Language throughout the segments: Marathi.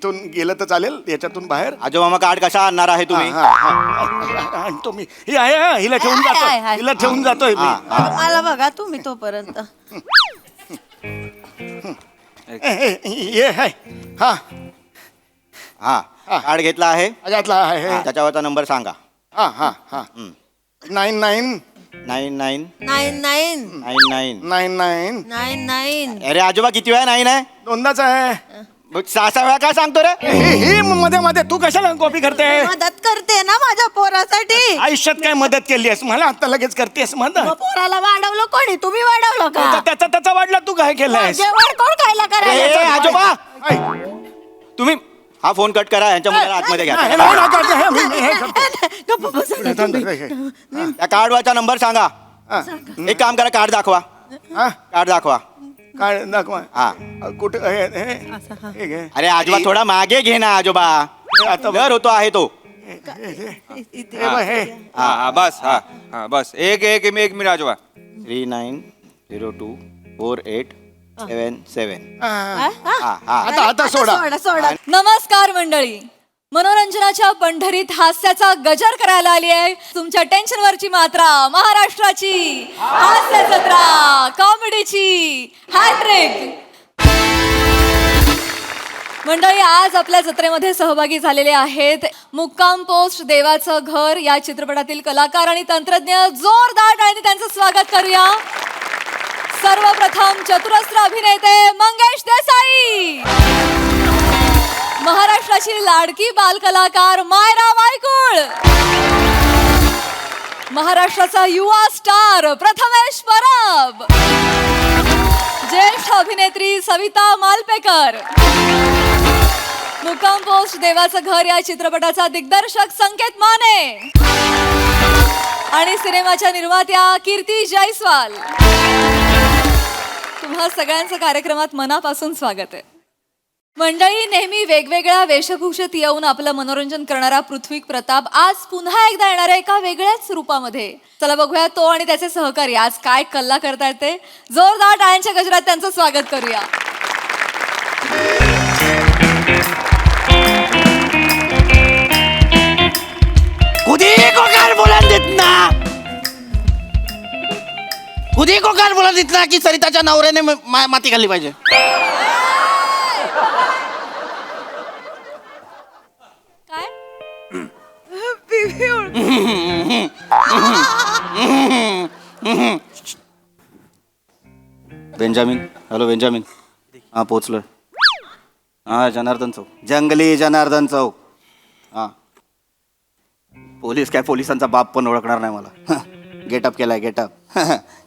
इथून गेलं तर चालेल याच्यातून बाहेर. आजोबा मग कार्ड कशा आणणार आहे तुम्ही? आणतो मी. ही आहे हिला ठेवून जातो, हिला ठेवून जातोय मी. मला बघा तुम्ही तोपर्यंत. ये हाय. हा हा कार्ड घेतला आहे, यातला आहे. त्याच्यावरचा नंबर सांगा. हा हा हा 99 99 9 9 99. 99 9 9. अरे आजोबा किती वेळा नाही नाही दोनदाच आहे. मग 6 वेळा काय सांगतो रे? ही मध्ये मध्ये तू कशाला कॉपी करते? मदत करते ना माझ्या पोरासाठी. आयुष्यात काय मदत केली आहेस मला? आता लगेच करतेस मदत? मग पोराला वाढवलं कोणी? तुम्ही वाढवलं का? त्याचा वाढला, तू काय केलंयस? जेवण कोण खायला ए, करायला? आजोबा ऐ, तुम्ही हा फोन कट करा, यांच्या मुलाला आतमध्ये घ्या. नाही, नाही, नाही, मी हे करतो. गप्प बसा ना तुम्ही. त्या कार्डवरचा नंबर सांगा. हा, एक काम करा, कार्ड दाखवा. हा, कार्ड दाखवा. काय दाखवा? हा. कुठे हे घे. अरे आजोबा थोडा मागे घे ना आजोबा. आता घर होतो आहे तो. हे बघ, हे. हा बस हा बस एक मिनिट आजोबा. 39024877. हा. हा. आता सोडा. सोडा. नमस्कार मंडळी, मनोरंजनाच्या पंढरीत हास्याचा गजर करायला आली आहे तुमच्या टेन्शनवरची मात्रा, महाराष्ट्राची हास्य जत्रा, कॉमेडीची हॅट्रिक. मंडळी, आज आपल्या जत्रेमध्ये सहभागी झालेले आहेत मुक्काम पोस्ट देवाचं घर या चित्रपटातील कलाकार आणि तंत्रज्ञ. जोरदार टाळ्यांनी त्यांचं स्वागत करूया. सर्वप्रथम चतुरस्र अभिनेते मंगेश देसाई, महाराष्ट्राची लाडकी बालकलाकार मायरा वायकुळ, महाराष्ट्राचा युवा स्टार प्रथमेश परब, ज्येष्ठ अभिनेत्री सविता मालपेकर, मुक्काम पोस्ट देवाचं घर या चित्रपटाचा दिग्दर्शक संकेत माने आणि सिनेमाच्या निर्मात्या कीर्ती जयस्वाल. तुम्हा सगळ्यांचं कार्यक्रमात मनापासून स्वागत आहे. मंडळी, नेहमी वेगवेगळ्या वेशभूषेत येऊन आपलं मनोरंजन करणारा पृथ्वी प्रताप आज पुन्हा एकदा येणार आहे एका वेगळ्याच रूपामध्ये. चला बघूया तो आणि त्याचे सहकारी आज काय कल्ला करतायत ते. जोरदार टाळ्यांच्या गजरात त्यांचं स्वागत करूया. खुदी को कार बोला इतना की सरिताच्या नवऱ्याने माती खाल्ली पाहिजे. काय बेंजामिन, हॅलो बेंजामिन. हा पोचलोय. हा जनार्दन चौक, जंगली जनार्दन चौक. हा पोलीस काय, पोलिसांचा बाप पण ओळखणार नाही मला. गेटअप केलाय, गेटअप.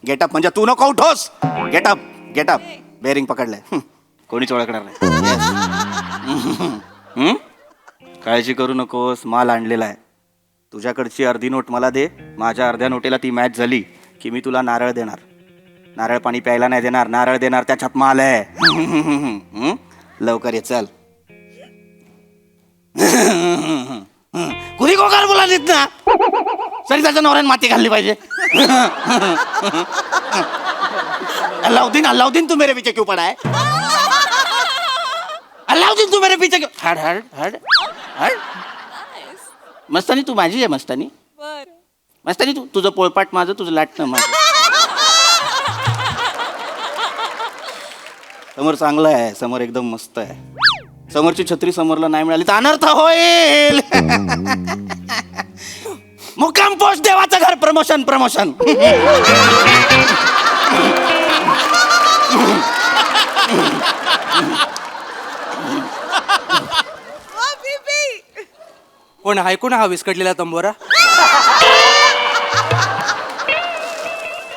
गेटअप म्हणजे तू नको उठोस. गेटअप गेटअप बेरिंग पकडलंय, कोणीच ओळखणार नाही. काळजी करू नकोस, माल आणलेला आहे. तुझ्याकडची अर्धी नोट मला दे, माझ्या अर्ध्या नोटेला ती मॅच झाली की मी तुला नारळ देणार. नारळ पाणी प्यायला नाही देणार, नारळ देणार, त्याच्यात माल आहे. लवकर ये, चल. खुदी को कार बोला इतना सरिताच्या नवऱ्याने माती खाल्ली पाहिजे. अल्लाउद्दीन, अल्लाउद्दीन तू मेरे पीछे क्यों पड़ा है? अल्लाउद्दीन तू मेरे पीछे क्यों? हड हड हड हड. मस्तानी तू माझी आहे. मस्तानी मस्तानी तू, तुझं पोळपाट माझं, तुझं लाटणं माझं. समोर चांगलं आहे, समोर एकदम मस्त आहे. समोरची छत्री समोरला नाही मिळाली तर अनर्थ होईल. मुक्काम पोस्ट देवाचं घर प्रमोशन प्रमोशन. कोण ऐकू ना हा विस्कटलेला तंबोरा?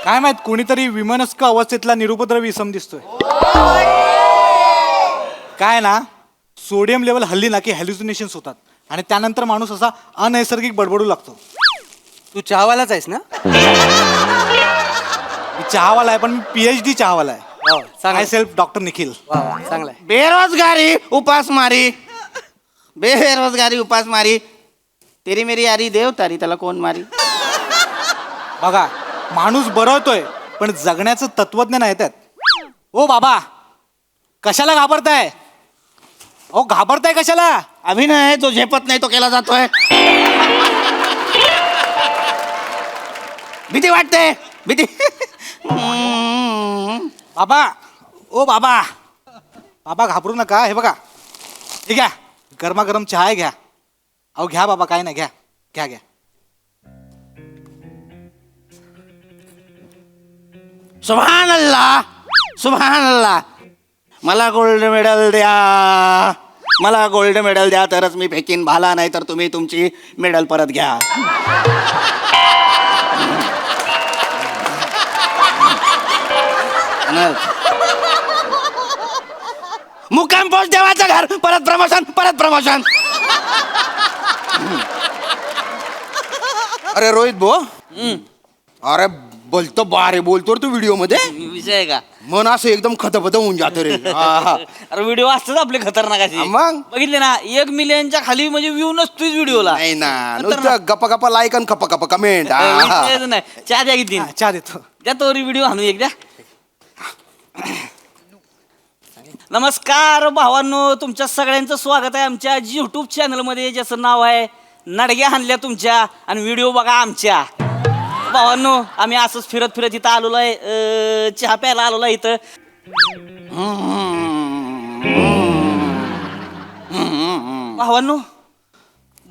काय माहित, कोणीतरी विमनस्क अवस्थेतला निरुपद्रवी इसम दिसतोय. काय ना, सोडियम लेवल हल्ली ना की हॅल्युसिनेशन्स होतात आणि त्यानंतर माणूस असा अनैसर्गिक बडबडू लागतो. तू चहावालाच आहेस ना? मी चहावाला आहे, पण मी PhD चहावाला आहे. चांगलं. I self doctor Nikhil. चांगलाय. बेरोजगारी उपासमारी, बेरोजगारी उपासमारी. तेरी मेरी यारी देव तारी, त्याला कोण मारी. बघा, माणूस बरवतोय पण जगण्याचं तत्वज्ञान आहे त्यात. ओ बाबा, कशाला घाबरताय? अहो घाबरताय कशाला? अभिनय जो झेपत नाही तो केला जातोय. भीती वाटते भीती. बाबा ओ बाबा बाबा घाबरू नका. हे बघा हे घ्या गरमागरम चहा आहे, घ्या. अहो घ्या बाबा, काय नाही, घ्या घ्या घ्या. सुभान अल्लाह सुभान अल्लाह. मला गोल्ड मेडल द्या, मला गोल्ड मेडल द्या तरच मी फेकीन भाला, नाही तर तुम्ही तुमची मेडल परत घ्या. मुक्काम पोस्ट देवाचं घर, परत प्रमोशन परत प्रमोशन. अरे रोहित भो, अरे बोलतो बारे बोलतो रे तू व्हिडिओ मध्ये. विषय आहे का? मन असं एकदम खतपत होऊन जातो रे. हा. अरे व्हिडिओ असतात आपले खतरनाक असे. मग? बघितले ना 1 मिलियनच्या खाली म्हणजे व्ह्यू नसतोच व्हिडिओला. नाही ना, नुसतं गप्पा गप्पा लाईक आणि खप्पा खप्पा कमेंट. विषयच नाही. चहा द्या किती चहा देतो. द्या तोरी व्हिडिओ आणू एक द्या. नमस्कार भावांनो, तुमच्या सगळ्यांचं स्वागत आहे आमच्या YouTube चॅनलमध्ये, ज्याचं नाव आहे नडग्या हाणल्या तुमच्या आणि व्हिडिओ बघा आमच्या. भावांनो आम्ही असंच फिरत फिरत इथं आलेलो आहे, चहा प्यायला आलेलो आहे इथं.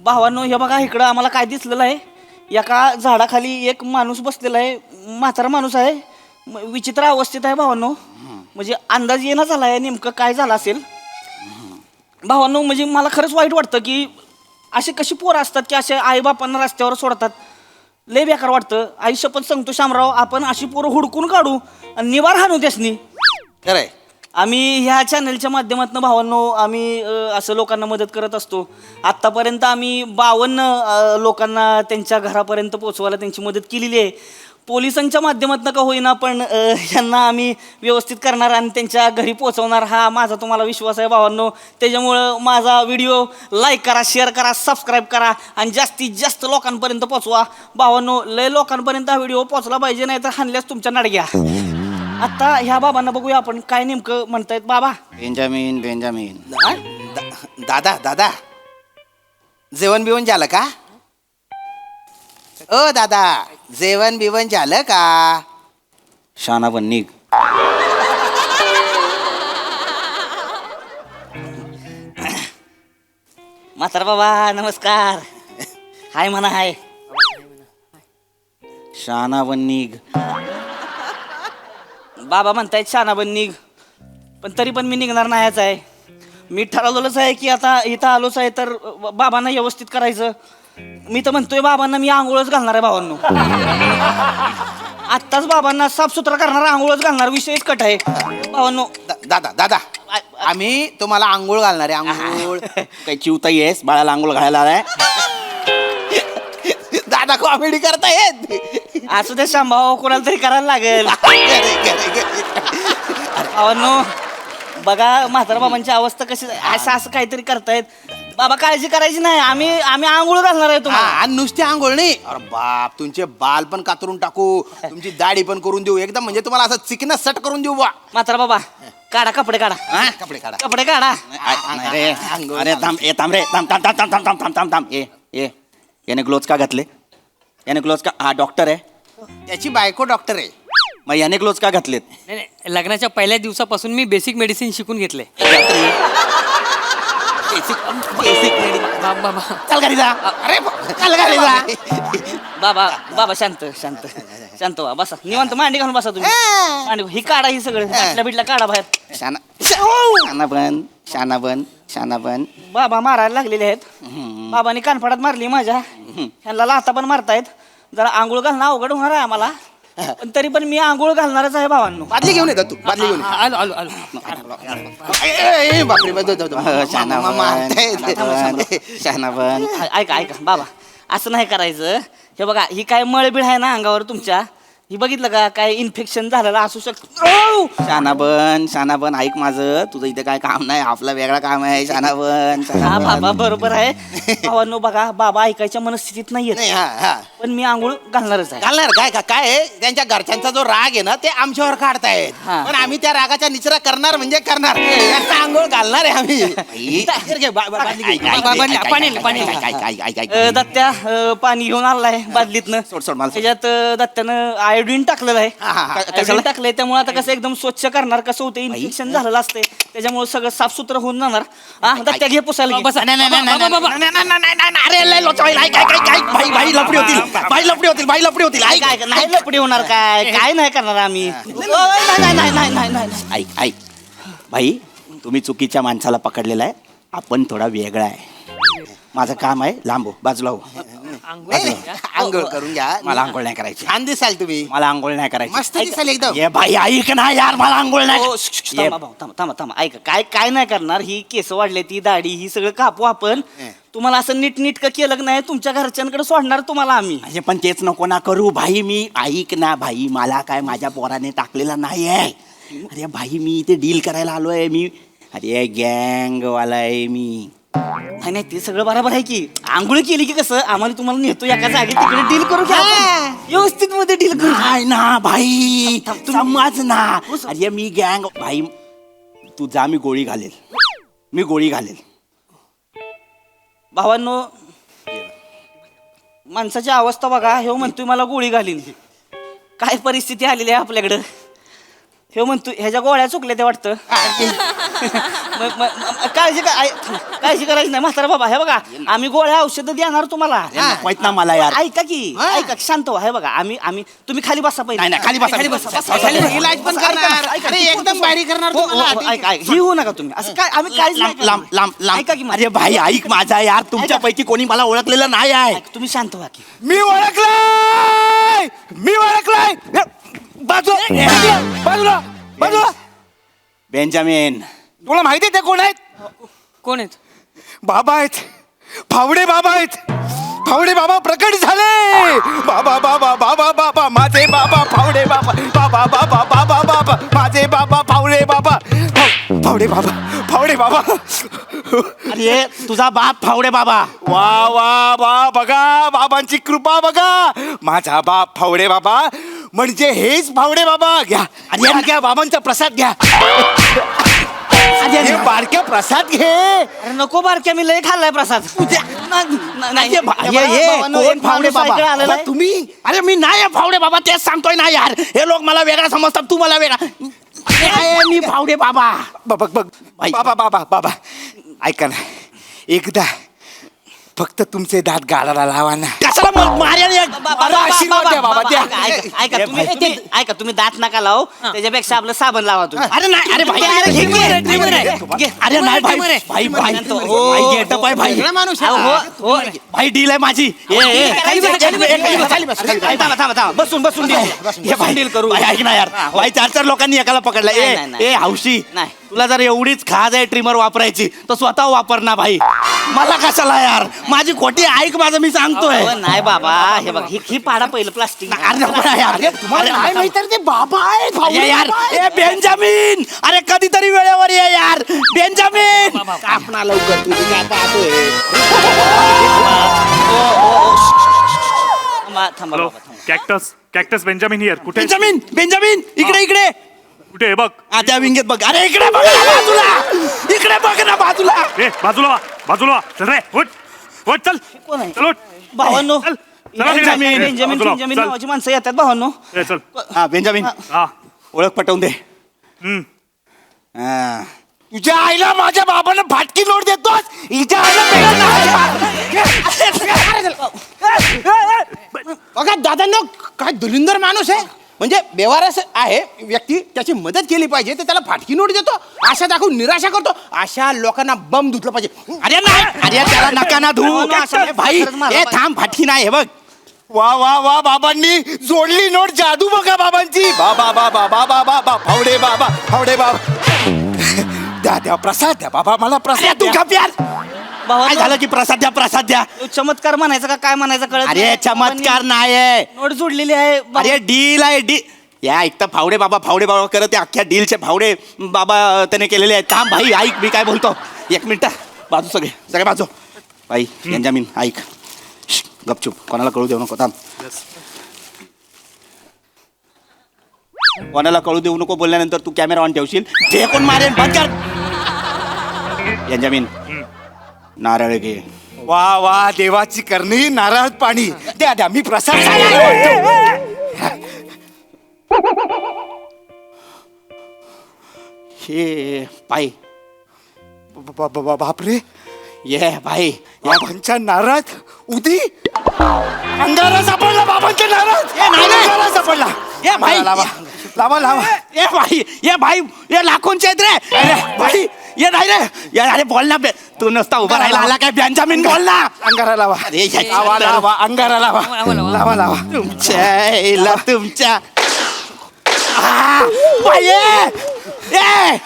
भावांनो हे बघा इकडं आम्हाला काय दिसलेलं आहे. एका झाडाखाली एक माणूस बसलेला आहे, म्हातारा माणूस आहे, विचित्र अवस्थेत आहे भावांनो. म्हणजे अंदाज येणं झाला आहे नेमकं काय झालं असेल. भावांनो म्हणजे मला खरंच वाईट वाटतं की असे कशी पोरं असतात की असे आईबापांना रस्त्यावर सोडतात. लय बेकार वाटतं. आयुष्य पण सांगतो शामराव, आपण अशी पोरं हुडकून काढू आणि निवार हाणू त्यासनी. खरंय. आम्ही ह्या चॅनलच्या माध्यमातून भावांनो आम्ही असं लोकांना मदत करत असतो. आत्तापर्यंत आम्ही 52 लोकांना त्यांच्या घरापर्यंत पोहोचवायला त्यांची मदत केलेली आहे. पोलिसांच्या माध्यमातून का होईना पण यांना आम्ही व्यवस्थित करणार आणि त्यांच्या घरी पोहोचवणार हा माझा तुम्हाला विश्वास आहे भावांनो. त्याच्यामुळं माझा व्हिडिओ लाईक करा, शेअर करा, सबस्क्राईब करा आणि जास्तीत जास्त लोकांपर्यंत पोहोचवा भावांनो. लय लोकांपर्यंत हा व्हिडिओ पोहोचला पाहिजे, नाही तर हाणल्यास तुमच्या नडग्या. आता ह्या बाबांना बघूया आपण काय नेमकं म्हणतायत. बाबा बेंजामिन बेंजामिन. दादा दादा जेवण बिवण झालं का? ओ दादा जेवण बिवण झालं का? शाना पण निघ. म्हातारा बाबा नमस्कार. हाय म्हणा हाय. शाना पण निघ. बाबा म्हणतायत शानाबन निघ, पण तरी पण मी निघणार नाहीच आहे. मी ठरवलेलंच आहे की आता इथं आलोच आहे तर बाबांना व्यवस्थित करायचं. मी तर म्हणतोय बाबांना मी आंघोळच घालणार आहे भावांनो. आत्ताच बाबांना साफसुथरा करणार, आंघोळच घालणार, विषयच कट आहे भावांनो. दादा दादा आम्ही तुम्हाला आंघोळ घालणार आहे. आंघोळ काही चिवताई आहेस बाळाला आंघोळ घालायला आलाय. दादा कॉमेडी करतायत. असू दे शांभाव, कोणाला तरी करायला लागेल भावांनो. बघा म्हातारा बाबांची अवस्था कशी असं असं काहीतरी करतायत. बाबा काळजी करायची नाही, आम्ही आंघोळ घालणार आहे तुम्हाला. आणि नुसती आंघोळ नाही, अरे बाप तुमचे बाल पण कातरून टाकू, तुमची दाढी पण करून देऊ, एकदम म्हणजे तुम्हाला असं चिकन सट करून देऊ. बा म्हातारा बाबा काढा कपडे काढा. कपडे काढा. कपडे काढा. अरे अरे थांब ए थांब रे थांब थांब थांब थांब थांब थांब थांब थांब. ए याने ग्लोव्ज का घातले? याने ग्लोव्ज का? हा डॉक्टर आहे, त्याची बायको डॉक्टर आहे. मग याने ग्लोव्ज का घातलेत? नाही, लग्नाच्या पहिल्या दिवसापासून मी बेसिक मेडिसिन शिकून घेतले. बाबा चल घरी जा. अरे चल घरी जा. बाबा शांत शांत शांत व्हा, बसा निवांत, मांडी घालून बसा तुम्ही. मांडी ही काढा, ही सगळं बाटल्या बिटल्या काढा बाहेर. शाना बन शाना बन शाना बन. बाबा मारायला लागलेले आहेत. बाबांनी कानफडात मारली माझ्या, ह्यांना लाथा पण मारतायत. जरा आंघोळ घालणं अवघड होणार आहे आम्हाला, पण तरी पण मी आंघोळ घालणारच आहे भावांनो. बादली घेऊन येतात तू, बादली घेऊन ये. आलो आलो आलो. ए, बापरे शाना बन शाना बन. ऐका ऐका बाबा, असं नाही करायचं. हे बघा ही काय मळबीळ आहे ना अंगावर तुमच्या, ही बघितलं का काय इन्फेक्शन झालेलं असू शकतं. शानाबन ऐक माझं, तुझं इथे काय काम नाही, आपलं वेगळं काम आहे. शानाबन हा बाबा बरोबर आहे. भावांनो बघा, बाबा ऐकायच्या मनस्थितीत नाहीये, नाही हा हा पण मी आंघोळ घालणारच आहे. घालणार काय आहे, त्यांच्या घरच्यांचा जो राग आहे ना ते आमच्यावर काढतायत, हा. पण आम्ही त्या रागाचा निचरा करणार म्हणजे करणार. त्यांचा आंघोळ घालणार आहे आम्ही. दत्त्या पाणी घेऊन आलाय बादलीतनं. सोड मला. त्याच्यात दत्त्यानं आयोडीन टाकलेलं आहे. हा, हा, हा. आयोडीन टाकलंय त्यामुळे आता कसं एकदम स्वच्छ करणार, कसं होतं इन्फेक्शन झालेलं असते त्याच्यामुळे सगळं साफसुथरं होऊन जाणार. हा दत्त्या घे पुसायला घे. भाई लपडी होतील, भाई लपडी होतील, भाई लपडी होतील. ऐक काय नाही लपडी होणार, काय नाही करणार आम्ही. ऐक भाई, तुम्ही चुकीच्या माणसाला पकडलेला आहे. आपण थोडा वेगळा आहे. माझं काम आहे लांब हो, बाजूला हो. आंघोळ करून घ्या. मला आंघोळ नाही करायची. छान दिसाल तुम्ही, मला आंघोळ नाही करायची. मस्त दिसाल एकदम. ये भाई ऐक ना यार, मला आंघोळ नाही. हो, थांबा भाऊ, थांबा ऐका, काय नाही करणार. ही केस वाढले, ती दाढी, ही सगळं कापू आपण. तुम्हाला असं नीटनीटकं केलं की नाही तुमच्या घरच्यांकडे सोडणार तुम्हाला आम्ही. अरे पण तेच नको ना करू भाई. मी ऐक ना भाई, मला काय माझ्या पोराने टाकलेला नाही आहे. अरे भाई मी इथे डील करायला आलोय. मी अरे गँगवाला आहे मी. नाही ते सगळं बरोबर आहे की. आंघोळ केली की कसं आम्हाला तुम्हाला नेतो एका जागी, तिकडे डील करू घ्या, व्यवस्थित मध्ये डील करू. नाही ना भाई, समज ना. अरे मी गँग भाई, तू जा, मी गोळी घालेल. भावांनो, माणसाची अवस्था बघा. हे म्हणतोय मला गोळी घालीन. काय परिस्थिती आलेली आहे आपल्याकडं. हे म्हणतो ह्याच्या गोळ्या चुकल्या ते वाटतं. काळजी करायची नाही म्हातारा बाबा. हे बघा आम्ही गोळ्या औषधं देणार तुम्हाला. माहित ना मला यार. ऐका की, ऐका शांत व्हा. हे बघा आम्ही तुम्ही खाली बसा पहिले. नाही खाली बसा. इलाज पण करणार. अरे एकदम बारी करणार तुम्हाला. ऐका ही होऊ नका तुम्ही असं काय. आम्ही काहीच नाही लांब. ऐका की अरे भाई ऐक माझा यार, तुमच्यापैकी कोणी मला ओळखलेलं नाही आहे. तुम्ही शांत व्हा की. मी ओळखलाय. बाजूला. बेंजामिन, तुला माहिती आहे ते कोण आहेत? कोण आहेत? बाबा आहेत, फावडे बाबा प्रकट झाले. बाबा माझे बाबा फावडे बाबा माझे बाबा फावडे बाबा. अरे तुझा बाप फावडे बाबा. वा बघा, बाबांची कृपा बघा. माझा बाप फावडे बाबा म्हणजे हेच फावडे बाबा. घ्या घ्या बाबांचा प्रसाद घ्या. अरे बारक्या प्रसाद घे. अरे नको बारक्या, मी लय खाल्लाय प्रसाद. कोण फावडे बाबा? तुम्ही? अरे मी नाही फावडे बाबा, तेच सांगतोय ना यार. हे लोक मला वेगळा समजतात, तू मला वेगळा. मी फावडे बाबा. बघ बाबा ऐका ना, एकदा फक्त तुमचे दात गाडाला लावा ना. कशाला मार्याने आशीर्वाद द्या बाबा, द्या. ऐका तुम्ही दात नका लावू, त्याच्यापेक्षा आपलं साबण लावा तुम्ही. अरे नाही, अरे भाई अरे नाही भाई गेटअप आहे भाई. माणूस भाई डील आहे माझी. बसून डील करू. ऐक ना यार, भाई 4 लोकांनी एकाला पकडला. ए हौशी, तुला जर एवढीच खाज आहे ट्रिमर वापरायची तर स्वतः वापर ना भाई. मला कशाला यार, माझी खोटी ऐक माझं, मी सांगतोय. नाही बाबा, हे बघ ही पाडा पहिलं प्लास्टिक. नाही माहित ते बाबा आहे यार. ए बेंजामिन, अरे कधीतरी वेळेवर ये यार. बेंजामिन आपणा लवकर, तुझी काय पाहतोय. थांबा. Cactus Benjamin here. कुठे बेंजामिन इकडे कुठे आहे बघ? हा त्या विंगेत बघ. अरे इकडे बघ ना बाजूला, इकडे बघ ना बाजूला. ए बाजूला चल रे, उठ चल. कोण आहे? चल उठ. भावांनो, चला तिकडे. बेंजामिन नावाची माणसं येतात भावांनो. ए, चल. हा बेंजामिन, हा. ओळख पटवून दे. हम्म. हा. तुझ्या आईला माझ्या बाबानं फाटकी नोट देतोस. हिच्या बघा दादांनो, काय दलिंदर माणूस आहे. म्हणजे बेवारस आहे व्यक्ती, त्याची मदत केली पाहिजे तर त्याला फाटकी नोट देतो, आशा दाखवून निराशा करतो. अशा लोकांना बम धुतलं पाहिजे. अरे नाही, अरे त्याला नका ना धू भाई. ए थांब, फाटकी नाही हे बघ. वा बाबांनी जोडली नोट. जादू बघा बाबांची. बाबा फावडे बाबा द्या प्रसाद द्या बाबा, मला प्रसाद तू द्या. गप यार. काय झालं की प्रसाद द्या प्रसाद द्या. चमत्कार म्हणायचा का काय म्हणायचं कळत अरे नाही. चमत्कार नाही आहे. नोट जोडलेली आहे अरे डील आहे डी या एक तर फावडे बाबा करत ते अख्ख्या डीलचे फावडे बाबा त्याने केलेले आहेत. थांब भाई ऐक मी काय बोलतो. एक मिनिट बाजू सगळे बाजू. भाई बेंजामिन ऐक श्श, गपचूप कोणाला कळू देऊ नको. थांब कोणाला कळू देऊ नको बोलल्यानंतर तू कॅमेरा ऑन ठेवशील. ते कोण मारेल बंद कर. बेंजामिन नारळ घे. वा वा देवाची करणी नारळ पाणी द्या द्या मी प्रसाद हे पाय बापरे ये भाई बाबांच्या नारळात उदी अंगारा सापडला बाबांच्या नारळात अंगारा सापडला. ये भाई लावा लावा लावा ये भाई ये लाखोंचे आहेत रे. अरे भाई ये नाही रे ये अरे बोल ना तू नसता उभा राहिला आला काय बेंजामिन बोल ना. अंगारा लावा अरे लावा लावा अंगारा लावा लावा लावा तुमच्या बाई, ये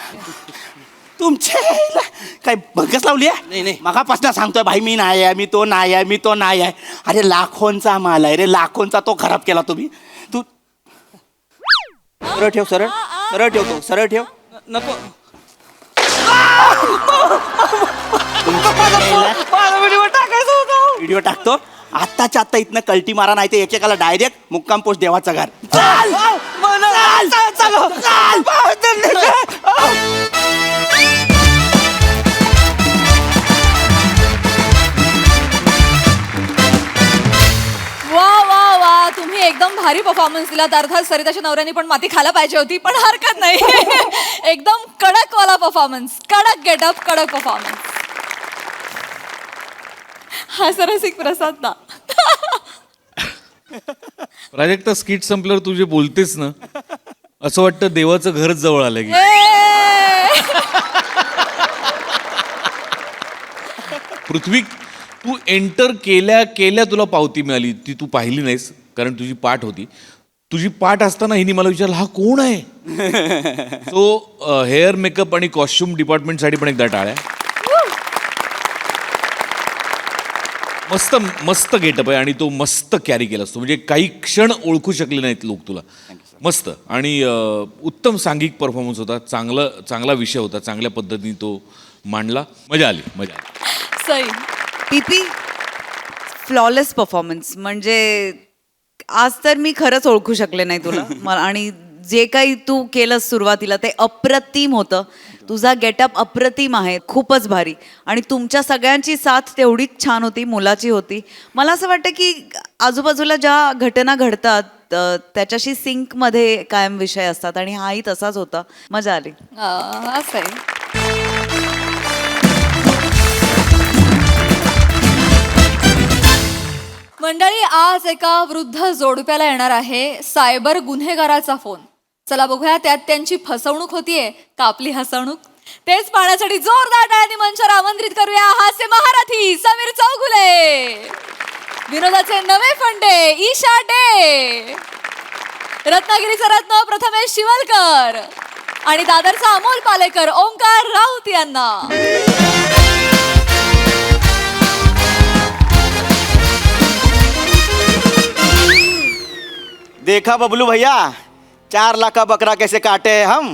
तुमच्या काय भगस लावली आहे. नाही. मगापासून सांगतोय भाई मी नाही आहे मी तो नाही आहे. अरे लाखोंचा माल आहे रे लाखोंचा. तो खराब केला तुम्ही. तू सरळ ठेव सरळ ठेव. नको व्हिडिओ टाकतो आत्ताच्या आत्ता इथनं कल्टी मारा नाही ते एकेकाला डायरेक्ट मुक्काम पोस्ट देवाचा घर. वा वा वा तुम्ही एकदम भारी परफॉर्मन्स दिलात. अर्थात सरिताच्या नवऱ्याने पण माती खायला पाहिजे होती पण हरकत नाही. एकदम कडक वाला परफॉर्मन्स. कडक गेटअप कडक परफॉर्मन्स. हा सरसिक प्रसाद ना. प्राजक्ता स्किट संपल्यावर तू जे बोलतेस ना असं वाटतं देवाचं घरच जवळ आलं की. पृथ्वी तू एंटर केल्या तुला पावती मिळाली. ती तू पाहिली नाहीस कारण तुझी पाठ होती. तुझी पाठ असताना हिने मला विचारलं हा कोण आहे. सो हेअर मेकअप आणि कॉस्ट्युम डिपार्टमेंटसाठी पण एकदा टाळ्या. मस्त गेटअप आहे आणि तो मस्त कॅरी केला असतो. म्हणजे काही क्षण ओळखू शकले नाहीत लोक तुला. मस्त आणि उत्तम सांघिक परफॉर्मन्स होता. चांगला विषय होता. चांगल्या पद्धतीने तो मांडला. मजा आली. सई पीपी फ्लॉलेस परफॉर्मन्स. म्हणजे आज तर मी खरंच ओळखू शकले नाही तुला. आणि जे काही तू केलंस सुरुवातीला ते अप्रतिम होतं. तुझा गेटअप अप्रतिम आहे. खूपच भारी. आणि तुमच्या सगळ्यांची साथ तेवढीच छान होती. मुलाची होती. मला असं वाटतं की आजूबाजूला ज्या घटना घडतात त्याच्याशी सिंकमध्ये कायम विषय असतात आणि हाही तसाच होता. मजा आली. असं आहे. मंडळी आज एका वृद्ध जोडप्याला येणार आहे सायबर गुन्हेगाराचा फोन. चला बघूया त्यात त्यांची फसवणूक होतीये का आपली हसवणूक. तेच पाहण्यासाठी जोरदार टाळ्यांनी मंचावर आमंत्रित करूया हास्य महारथी समीर चौगुले, विनोदाचे नवे फंडे ईशा डे, रत्नागिरीचा रत्न प्रथमेश शिवलकर आणि दादरचा अमोल पालेकर ओंकार राऊत यांना. देखा बबलू भैया 4 लाख का बकरा कैसे काटे हैं हम.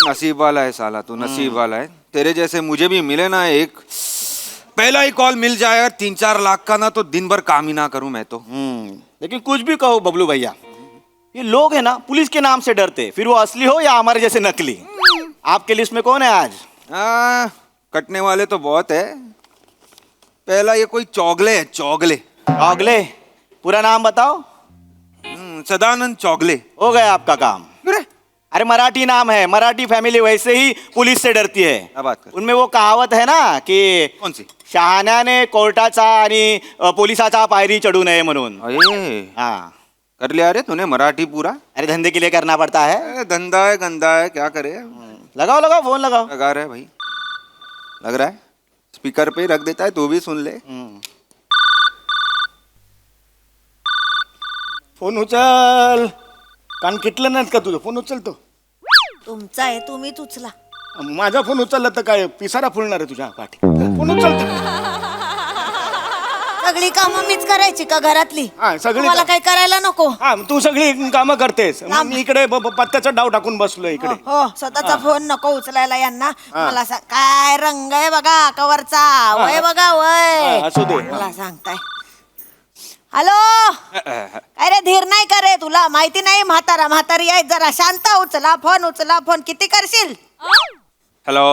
नसीब वाला है साला तू. नसीब वाला है. तेरे जैसे मुझे भी मिले ना एक पहला ही कॉल मिल जाए और 3-4 लाख का ना तो दिन भर काम ही ना करूं मैं तो. लेकिन कुछ भी कहो बबलू भैया ये लोग है ना पुलिस के नाम से डरते फिर वो असली हो या हमारे जैसे नकली. आपके लिस्ट में कौन है आज. कटने वाले तो बहुत है. पहला ये कोई चौगले है. चौगले चौगले पूरा नाम बताओ. सदानंद चौगले. हो गया आपका काम. अरे मराठी नाम है. मराठी फैमिली वैसे ही पुलिस से डरती है. क्या बात कर. उनमें वो कहावत है ना कि कौन सी. शहाण्याने कोर्टाचा आणि पोलिसाचा पायरी चढू नये म्हणून. हाँ कर लिया रे तूने मराठी पूरा. अरे धंधे के लिए करना पड़ता है. धंधा है गंदा है क्या करे. लगाओ फोन लगाओ. लगा रहा है भाई. लग रहा है स्पीकर पे रख देता है तू भी सुन ले. फोन उचल. कान किटलं नाहीत का तुझं. फोन उचलतो. तुमचा आहे तुम्हीच उचला. माझा फोन उचलला तर काय पिसारा फुलणार आहे तुझ्या पाठी. फोन उचलतो. सगळी कामं मीच करायची का घरातली? हा, सगळी मला का- काही करायला नको. हा तू सगळी कामं करतेस मग मी इकडे पत्त्याचा डाव टाकून बसलो इकडे. हो स्वतःचा फोन नको उचलायला यांना. मला काय रंग आहे बघा कवरचा, वय बघा वय. हा, असू दे. मला सांगताय. हॅलो, अरे धीर नाही का रे तुला? माहिती नाही म्हातारी आहे, जरा शांत उचला फोन. किती करशील? हॅलो.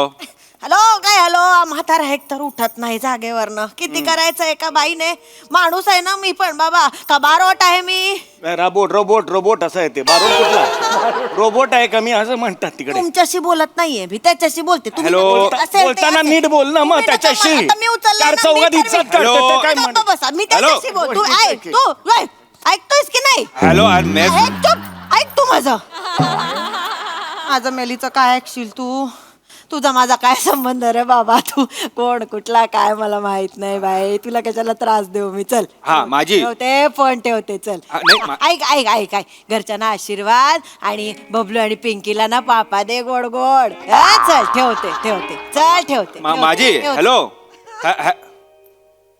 हॅलो काय हॅलो? म्हातारा एक तर उठत नाही जागेवरनं. किती करायचं एका बाईने? माणूस आहे ना मी पण बाबा, का बारोट आहे मी? रोबोट असं आहे ते. बारोट कुठला रोबोट आहे का मी असं म्हणतात तिकडे. तुमच्याशी बोलत नाहीये मी, त्याच्याशी बोलते. तुम्ही हॅलो. बोलते. असेल ते बोलताना असेल. नीट बोल ना मग तुम्ही नका त्याच्याशी. मला, आता मी उचलला चार ना, चौघात मी इज्जत तर- करते ते काय गप्प म्हण. बसा, मी त्याच्याशी बोल. तू ऐक, तू ऐक. ऐकतोयस की नाही? हॅलो आज मैं ऐक चुप, ऐक तू माझं मेलीचं काय ऐकशील तू? तुझा माझा काय संबंध रे बाबा? तू कोण कुठला काय मला माहित नाही बाई. तुला कशाला त्रास देऊ मी? चल हा, माझी. ठेवते फोन ठेवते. चल हा, नाही, ऐक घरच्यांना आशीर्वाद आणि बबलू आणि पिंकीला ना पापा दे गोड गोड. हा, चल ठेवते. चल ठेवते. माझी. ठेवते. हेलो.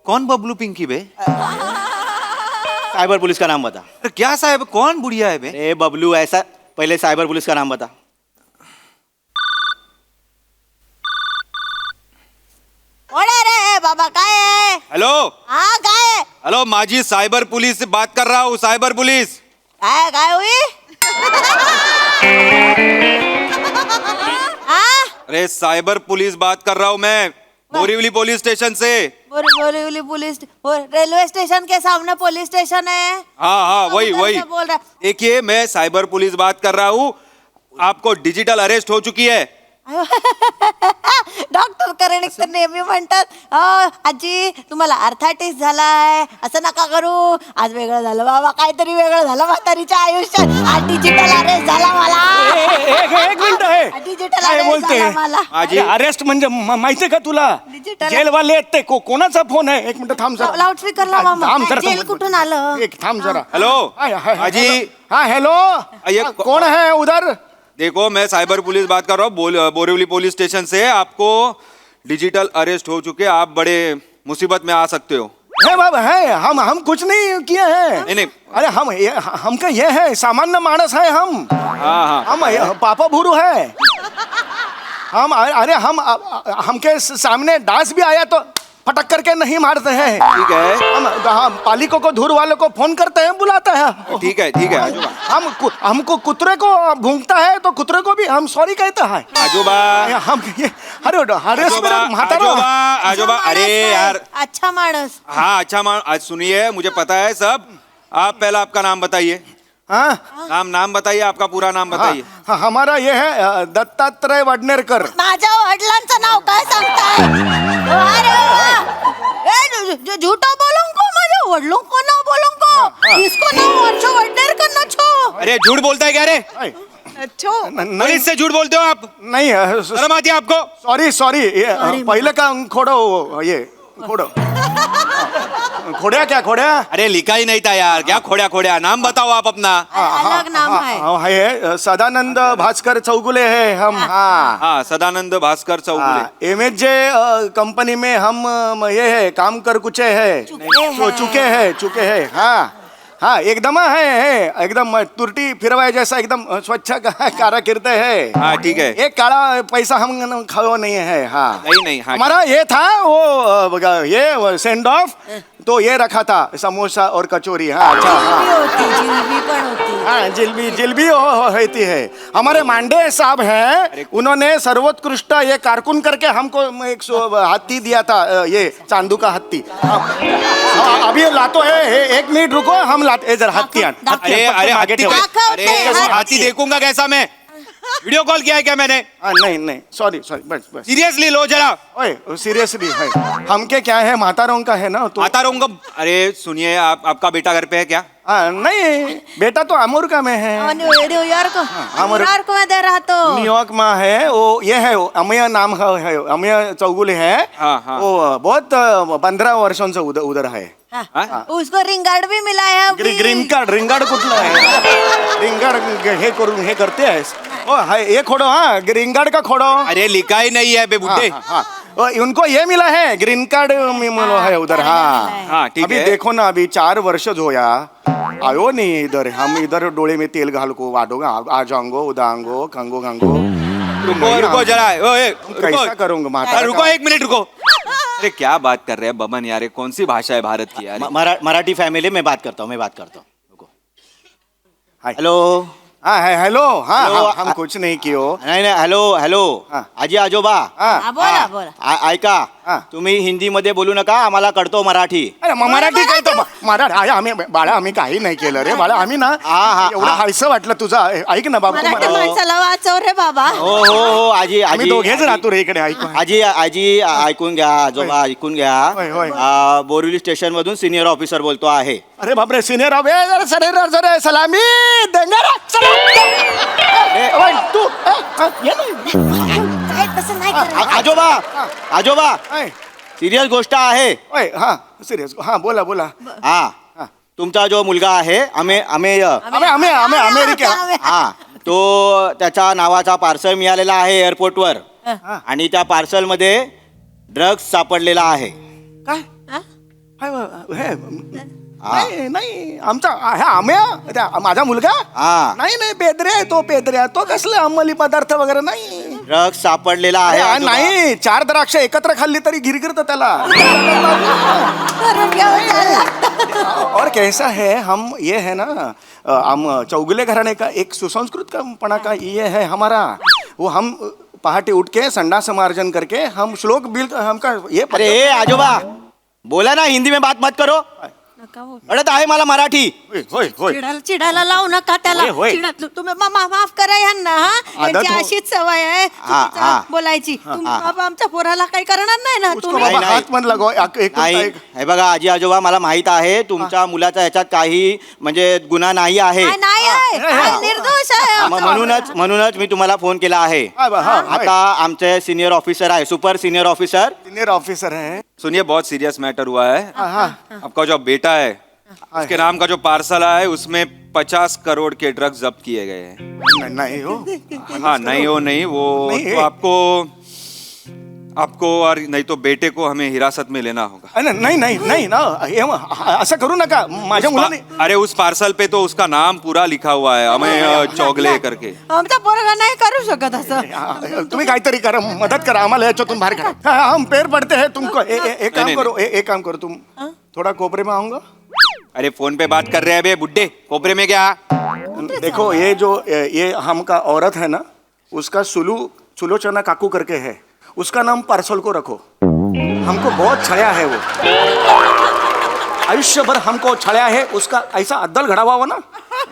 कौन बबलू पिंकी बे? साइबर पुलिस का नाम बता. अरे क्या साहब, कौन बुढ़िया है बे? ए बबलू ऐसा पहले साइबर पुलिस का नाम बता. कोण आहे रे बाबा? काय आहे? हेलो. हा काय आहे? हेलो माजी साइबर पुलिस से बात कर रहा हूँ. Cyber police. काय हुई? हाँ? अरे साइबर पुलिस बात कर रहा हूँ मैं, बोरीवली पुलिस स्टेशन से. बोरीवली पुलिस, रेलवे स्टेशन के सामने पुलिस स्टेशन है. हाँ तो उधर वही. से बोल रहा. देखिए मैं साइबर पुलिस बात कर रहा हूँ. आपको डिजिटल अरेस्ट हो चुकी है. डॉक्टर करेण तर नेहमी म्हणतात, आजी तुम्हाला अर्थाटिस झालाय, असं नका करू. आज वेगळं झालं बाबा, काहीतरी वेगळं झालं म्हातारीच्या आयुष्यात. आज डिजिटल अरेस्ट झाला मला. एक मिनिट आहे. डिजिटल काय अरेस्ट बोलते झाला मला. माझी अरेस्ट म्हणजे माहितीये का तुला? Digital- जेलवाले आहेत ते. कोणाचा फोन आहे? एक मिनिट थांब जरा. लाऊडस्पीकर लावा मग. थांब जरा. जेल कुठून आलं? एक थांब जरा. हेलो. हाजी. हाजी. हाँ हेलो. ये कौन है उधर? देखो मैं साइबर पुलिस बात कर रहा हूँ, बोरीवली पुलिस स्टेशन से. आपको डिजिटल अरेस्ट हो चुके. आप बड़े मुसीबत में आ सकते हो. है बाबा है. हम कुछ नहीं किए हैं. नहीं. अरे हमका ये है, सामान्य मानस है हम. हाँ. हम पापा भूरू है. हमके सामने डांस भी आया तो फटक करके नहीं मारते हैं. ठीक है. हम पालिकों को धूर वालों को फोन करते हैं, बुलाते हैं. ठीक है. आजोबा. हमको कुतरे को भूंगता है तो कुतरे को भी हम सॉरी कहते हैं. आजोबा. हम ये आजोबा. अरे यार. अच्छा माणस. हाँ अच्छा आज सुनिए, मुझे पता है सब. आप पहला आपका नाम बताइए. हाँ नाम बताइए, आपका पूरा नाम बताइए. हाँ, हमारा ये है दत्तात्रय वडनेरकर. माझ्या वडिलांचं नाव काय सांगताय? अरे वा. झूठो बोलूंगा, माझ्या वडिलों को ना बोलूंगा. इसको नाम अच्छा वडनेरकर ना छो. अरे झूठ बोलता है क्या रे? छो. पुलिस से झूठ बोलते हो आप? नहीं शर्म आती है आपको? सॉरी पहले का खोड़ो. ये खोड़ो. खोड़िया क्या खोड़िया? अरे लिखा ही नहीं था यार. क्या खोड्या. नाम बताओ आप अपना. अलग नाम है. है सदानंद भास्कर चौगुले है हम. हाँ सदानंद भास्कर चौगुले. MHJ कंपनी में हम ये है काम कर कुचे है. चुके हैं. हाँ एकदम है एकदम तुरटी फिरवाए जैसा एकदम स्वच्छ काराकिर्द है. हाँ ठीक है. एक काला पैसा हम खाओ नहीं है. हाँ नहीं. हाँ हमारा ये था वो ये सेंड ऑफ तो ये रखा था समोसा और कचौरी. हाँ अच्छा. जिलबी पण होती. हाँ जिलबी होती है. हमारे मांडे साहब हैं, उन्होंने सर्वोत्कृष्ट ये कारकुन करके हमको एक हाथी दिया था, ये चांदू का हाथी. अभी लातो है. एक मिनट रुको, हम लाते जरा हाथी. अरे हाथी देखूंगा कैसा मैं? वीडियो कॉल किया है क्या मैंने? नहीं सॉरी बस. सीरियसली लो जरा. ओए सीरियसली है. हमके क्या है, मातारों का है ना तो. मातारों का. अरे सुनिए, आपका बेटा घर पे है क्या? नहीं बेटा तो अमेरिका में है. न्यूयॉर्क में दे रहा तो. न्यूयॉर्क में है वो. ये है अमय नाम है, अमय चौगुले है. हाँ. वो बहुत 15 वर्षों से उधर है. उसको रिंग गार्ड भी मिला है अभी. ग्रीन कार्ड कुठला आहे? ग्रीन कार्ड हे करून हे करते आहेस. हे खोडो. हाँ ग्रीन कार्ड का खोडो. अरे लिखा ही नहीं है बे बुड्ढे. उनको ये मिला है ग्रीन कार्ड मिला है उधर हाँ हाँ, ठीक अभी है। देखो ना अभी 4 वर्ष होया आयो नहीं इधर हम इधर डोले में तेल घाल को वाडोगा आ जाऊंगो उदांगो खंगो गंगो रुको जरा ओए, कैसा करूंगा माता अरे रुको 1 मिनट रुको। अरे क्या बात कर रहे हैं बमन यार, ये कौन सी भाषा है भारत की यार? मराठी फैमिली में बात करता हूँ रुको हाय। हेलो हाँ है हेलो हाँ हेलो, हम कुछ नहीं कियो नाही नाही हेलो हा. आजी आजोबा हाँ बोला बोला ऐका हा. तुम्ही हिंदीमध्ये बोलू नका आम्हाला कळतो मराठी अरे मराठी काय तो मराठी आम्ही बाळा आम्ही काही नाही केलं रे बाळा आम्ही ना हा. एवढं हायसं वाटलं तुझं ऐक ना बाबा मराठी माणसाला वाचव रे बाबा. हो आजी आम्ही आजी दोघेच राहतो रे इकडे ऐक आजी ऐकून घ्या आजोबा ऐकून घ्या होय, होय. बोरिवली स्टेशन मधून सिनियर ऑफिसर बोलतो आहे अरे बापरे सिनियर अबे सरे सलामी देंगे रे सलाम ओय, तू ये ना काय तसं नाही करायचं. आजोबा ओय, सिरियस गोष्ट आहे ओय, हा सिरियस हा बोला बोला हा तुमचा जो मुलगा आहे आम्ही आम्ही अमेरिका हा तो त्याच्या नावाचा पार्सल मिळालेला आहे एअरपोर्टवर आणि त्या पार्सल मध्ये ड्रग्ज सापडलेला आहे काय हे, नाही नाही आमचा आम्ही माझा मुलगा हा नाही पेदरे तो कसले अंमली पदार्थ वगैरे नाही ड्रग्ज सापडलेला आहे अरे आजोबा. नाही 4 द्राक्ष एकत्र खाल्ली तरी गिरगिरत त्याला करून घ्यावं त्याला. और कैसा है हम ये है ना हम चौगुले घराने का एक सुसंस्कृत पना का ये है हमारा वो हम पहाटे उठ के संडास मार्जन करके हम श्लोक बिल हमका ये अरे ए आजोबा बोला ना हिंदी में बात मत करो अडत आहे मला मराठी होय होय चिडायला लावू नका त्याला. होय. तुम्ही माफ करा यांना हा. आदत यांची हो. अशीच सवय आहे चुकीचं बोलायची. बाबा आमच्या पोराला काही करणार नाही ना उसको तुम्ही. बाबा नाही. हात मन लगो एक नाही हे बघा आजी आजोबा मला माहित आहे तुमच्या मुलाचा ह्याच्यात काही म्हणजे गुन्हा नाही आहे नाही आहे निर्दोष आहे. म्हणूनच मी तुम्हाला फोन केला आहे आता आमचे सिनियर ऑफिसर आहे super senior officer senior officer है सुनिए बहुत सीरियस मैटर हुआ है। आपका जो बेटा है उसके नाम का जो पार्सल आया है उसमें 50 करोड़ के ड्रग्स जब्त किए गए हैं। नहीं हो हाँ नहीं वो नहीं तो है। आपको और नहीं तो बेटे को हमें हिरासत में लेना होगा। नहीं ना असं करू नका माझ्या मुलाने अरे उस पार्सल पे तो उसका नाम पूरा लिखा हुआ है हमें चौगले करके। आमचा पोरगा नाही करू शकत असं. तुम्ही काहीतरी करा मदद करा आम्हाला याच्यातून बाहेर काढा हम पैर पडते हैं तुमको एक काम करो तुम थोड़ा कोपरे में आऊंगा अरे फोन पे बात कर रहे हैं बे बुड्ढे, कोपरे में क्या? देखो ये हमका औरत है ना उसका सुलोचना काकू करके है उसका नाम पार्सल को रखो हमको बहुत छाया है वो आयुष्य भर हमको छाया है उसका ऐसा अद्दल घड़ा हुआ ना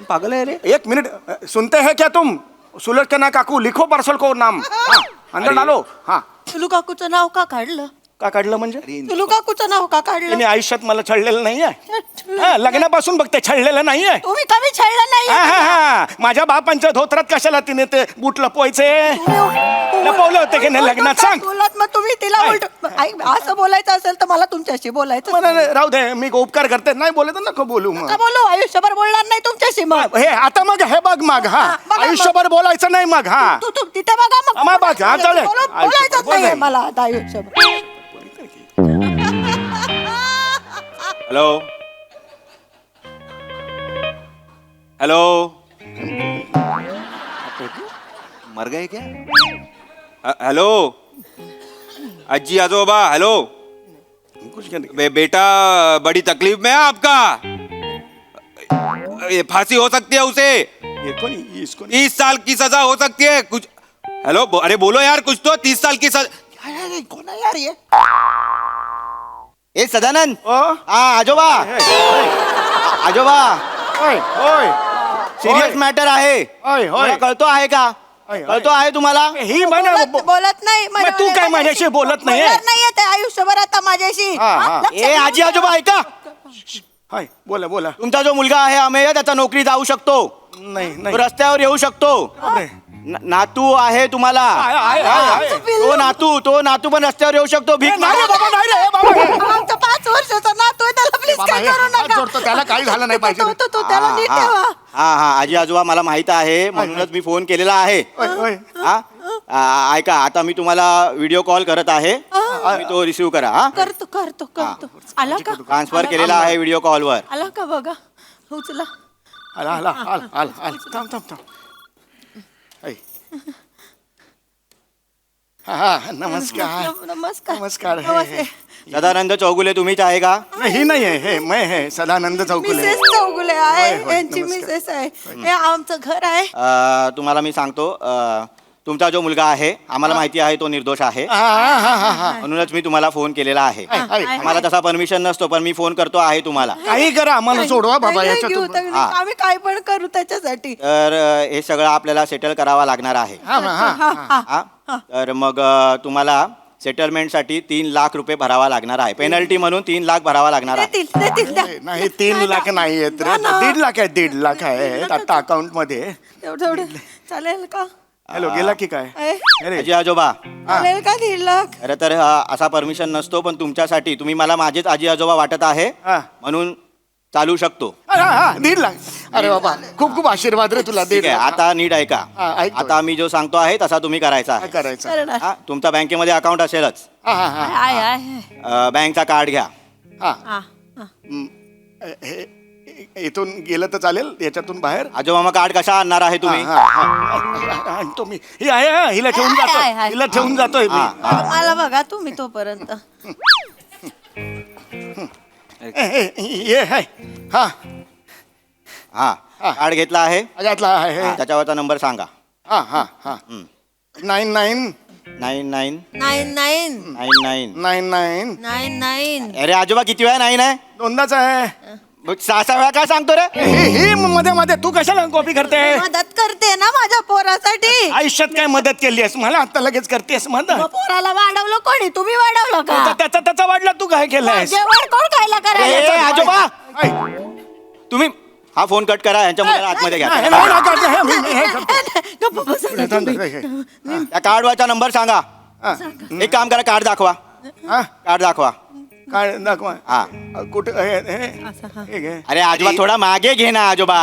पागल है रे 1 मिनट सुनते हैं क्या तुम सुलोचना काकू लिखो पार्सल को नाम हाँ, अंदर डालो हाँ तुलू काकूचं नाव का काढलं? का काढलं म्हणजे तुलू काकूचं नाव का काढलं? त्यांनी आयुष्यात मला छळलेलं नाही आहे लग्नापासून बघते छळलेलं नाही आहे तुम्ही कमी छळलं नाही. माझ्या बापांच्या धोत्रात कशाला तिने ते बूट लपवायचे लपवले होते की नाही लग्नात सांग बोलत मग तुम्ही तिला उलट असं बोलायचं असेल तर मला तुमच्याशी बोलायचं. मला नाही, राहू दे मी उपकार करते नाही बोलत तर नको बोलू मग का बोलू आयुष्यभर बोलणार नाही तुमच्याशी मग. हे आता मग हे बघ मग हा बघा मग. आयुष्यभर बोलायचं नाही मग हा तू तिथे बघा मग. आम्हा बघ, हा, चालेल. बोलायचंच बोल नाहीये नाही. मला आता आयुष्यभर. हेलो हेलो मर गए क्या? हेलो अज्जी आजोबा हेलो बेटा बड़ी तकलीफ में है आपका ये फांसी हो सकती है उसे ये कौन इसको 30 साल की सजा हो सकती है कुछ हेलो अरे बोलो यार कुछ तो 30 साल की सजा कोण आहे यार ये? ए सदानंद ओ? हा आजोबा ओय ओय सिरियस मॅटर आहे होय, होय. मला कळतो आहे का होय. कळतो आहे तुम्हाला ही म्हणे बोलत नाही मग तू काय माझ्याशी बोलत नाहीये? बोलणार नाहीये ते आयुष्यभर आता माझ्याशी. हा, हा. लक्षात ए ठेवा. आजी आजोबा ऐका हाय बोला तुमचा जो मुलगा आहे अमेय त्याचा नोकरी जाऊ शकतो नाही तो नाही रस्त्यावर येऊ शकतो बापरे. नातू आहे तुम्हाला आहे. तो नातू पण रस्त्यावर येऊ शकतो भीक नाही रे मागा. बाबा नाही रे बाबा आमचा 5 वर्षाचा नातू आहे त्याला प्लीज बाबा, काय हे करू हात नका. जोडतो, त्याला काही झालं नाही पाहिजे. तो त्याला नीट ठेवा. हा आजी आजोबा मला माहित आहे म्हणूनच मी फोन केलेला आहे ओय, ओय. हा ऐका आता मी तुम्हाला व्हिडिओ कॉल करत आहे तुम्ही तो रिसिव्ह करा हा करतो करतो करतो आला का ट्रान्सफर केलेला आहे व्हिडिओ कॉलवर आला का बघा उचला आला आला आला आला आला थांब थांब थांब ऐ. हा नमस्कार नमस्कार नमस्कार नमस्ते. सदानंद चौगुले तुम्हीच आहे का ही नाही आहे हे मैं है सदानंद चौकुले मिसेस चौगुले आहे होय, होय, यांची नमस्कार. मिसेस आहे हे आमचं घर आहे तुम्हाला मी सांगतो तुमचा जो मुलगा आहे आम्हाला माहिती आहे तो निर्दोष आहे हा हा हा हा हा म्हणूनच मी तुम्हाला फोन केलेला आहे आम्हाला तसा परमिशन नसतो पण मी फोन करतो आहे तुम्हाला काही करा आम्हाला सोडवा बाबा नाही घेऊ, याच्यातून हा. आम्ही काय पण करू त्याच्यासाठी तर हे सगळं आपल्याला सेटल करावा लागणार आहे हा हा हा हा तर मग तुम्हाला सेटलमेंटसाठी 3 लाख रुपये भरावा लागणार आहे पेनल्टी म्हणून 3 लाख भरावा लागणार आहे देतील देतील द्या. नाही 3 लाख नाही आहेत रे 1.5 लाख आहे 1.5 लाख आहे आता अकाउंट मध्ये तेवढं चालेल का हॅलो गेला की काय ए, अरे आजी आजोबा चालेल का 1.5 लाख खरं तर असा परमिशन नसतो पण तुमच्यासाठी तुम्ही मला माझेच आजी आजोबा वाटत आहे हा. म्हणून चालू शकतो अरे हा 1.5 लाख अरे बाबा खूप खूप आशीर्वाद रे तुला 1.5 ठीक आहे लाख आता नीट ऐका हा, ऐकतोय. आता मी जो सांगतो आहे तसा तुम्ही करायचा काय आहे करायचं करणार हा, तुमचा बँकेमध्ये अकाउंट असेलच हा हा हा आहे आहे बँकचा कार्ड घ्या हा हा हा. हे इथून गेलं तर चालेल याच्यातून बाहेर आजोबा मग कार्ड कशा आणणार आहे तुम्ही हा, हा, हा. आणतो मी ही आहे हा, हिला ठेवून आहे, जातोय आहे. हिला ठेवून जातोय मी मला बघा तुम्ही तोपर्यंत ये है हा हा कार्ड घेतला आहे यातला आहे त्याच्यावरचा नंबर सांगा हा हा हा 99 99 9 9 99 99 9 9 अरे आजोबा किती वेळा नाही आहे दोनदाच आहे मग 6 वेळा काय सांगतो रे ही मध्ये मध्ये तू कशाला कॉपी करते मदत करते ना माझ्या पोरासाठी आयुष्यात काय मदत केली आहेस मला आता लगेच करतेस मदत मग पोराला वाढवलं कोणी तुम्ही वाढवलं का त्याचा वाढला तू काय केलंयस जेवण कोण खायला ए, करायला आजोबा ऐ, तुम्ही हा फोन कट करा यांच्या मुलाला आतमध्ये घ्या नाही, नाही, नाही, करते, हे, मी हे करतो. गप्प बसा ना थांब, तुम्ही. हे, हे. त्या कार्डवरचा नंबर सांगा हा, एक काम करा कार्ड दाखवा हा, कार्ड दाखवा काय दाखवा हा कुठे हे घे अरे आजोबा थोडा मागे घे ना आजोबा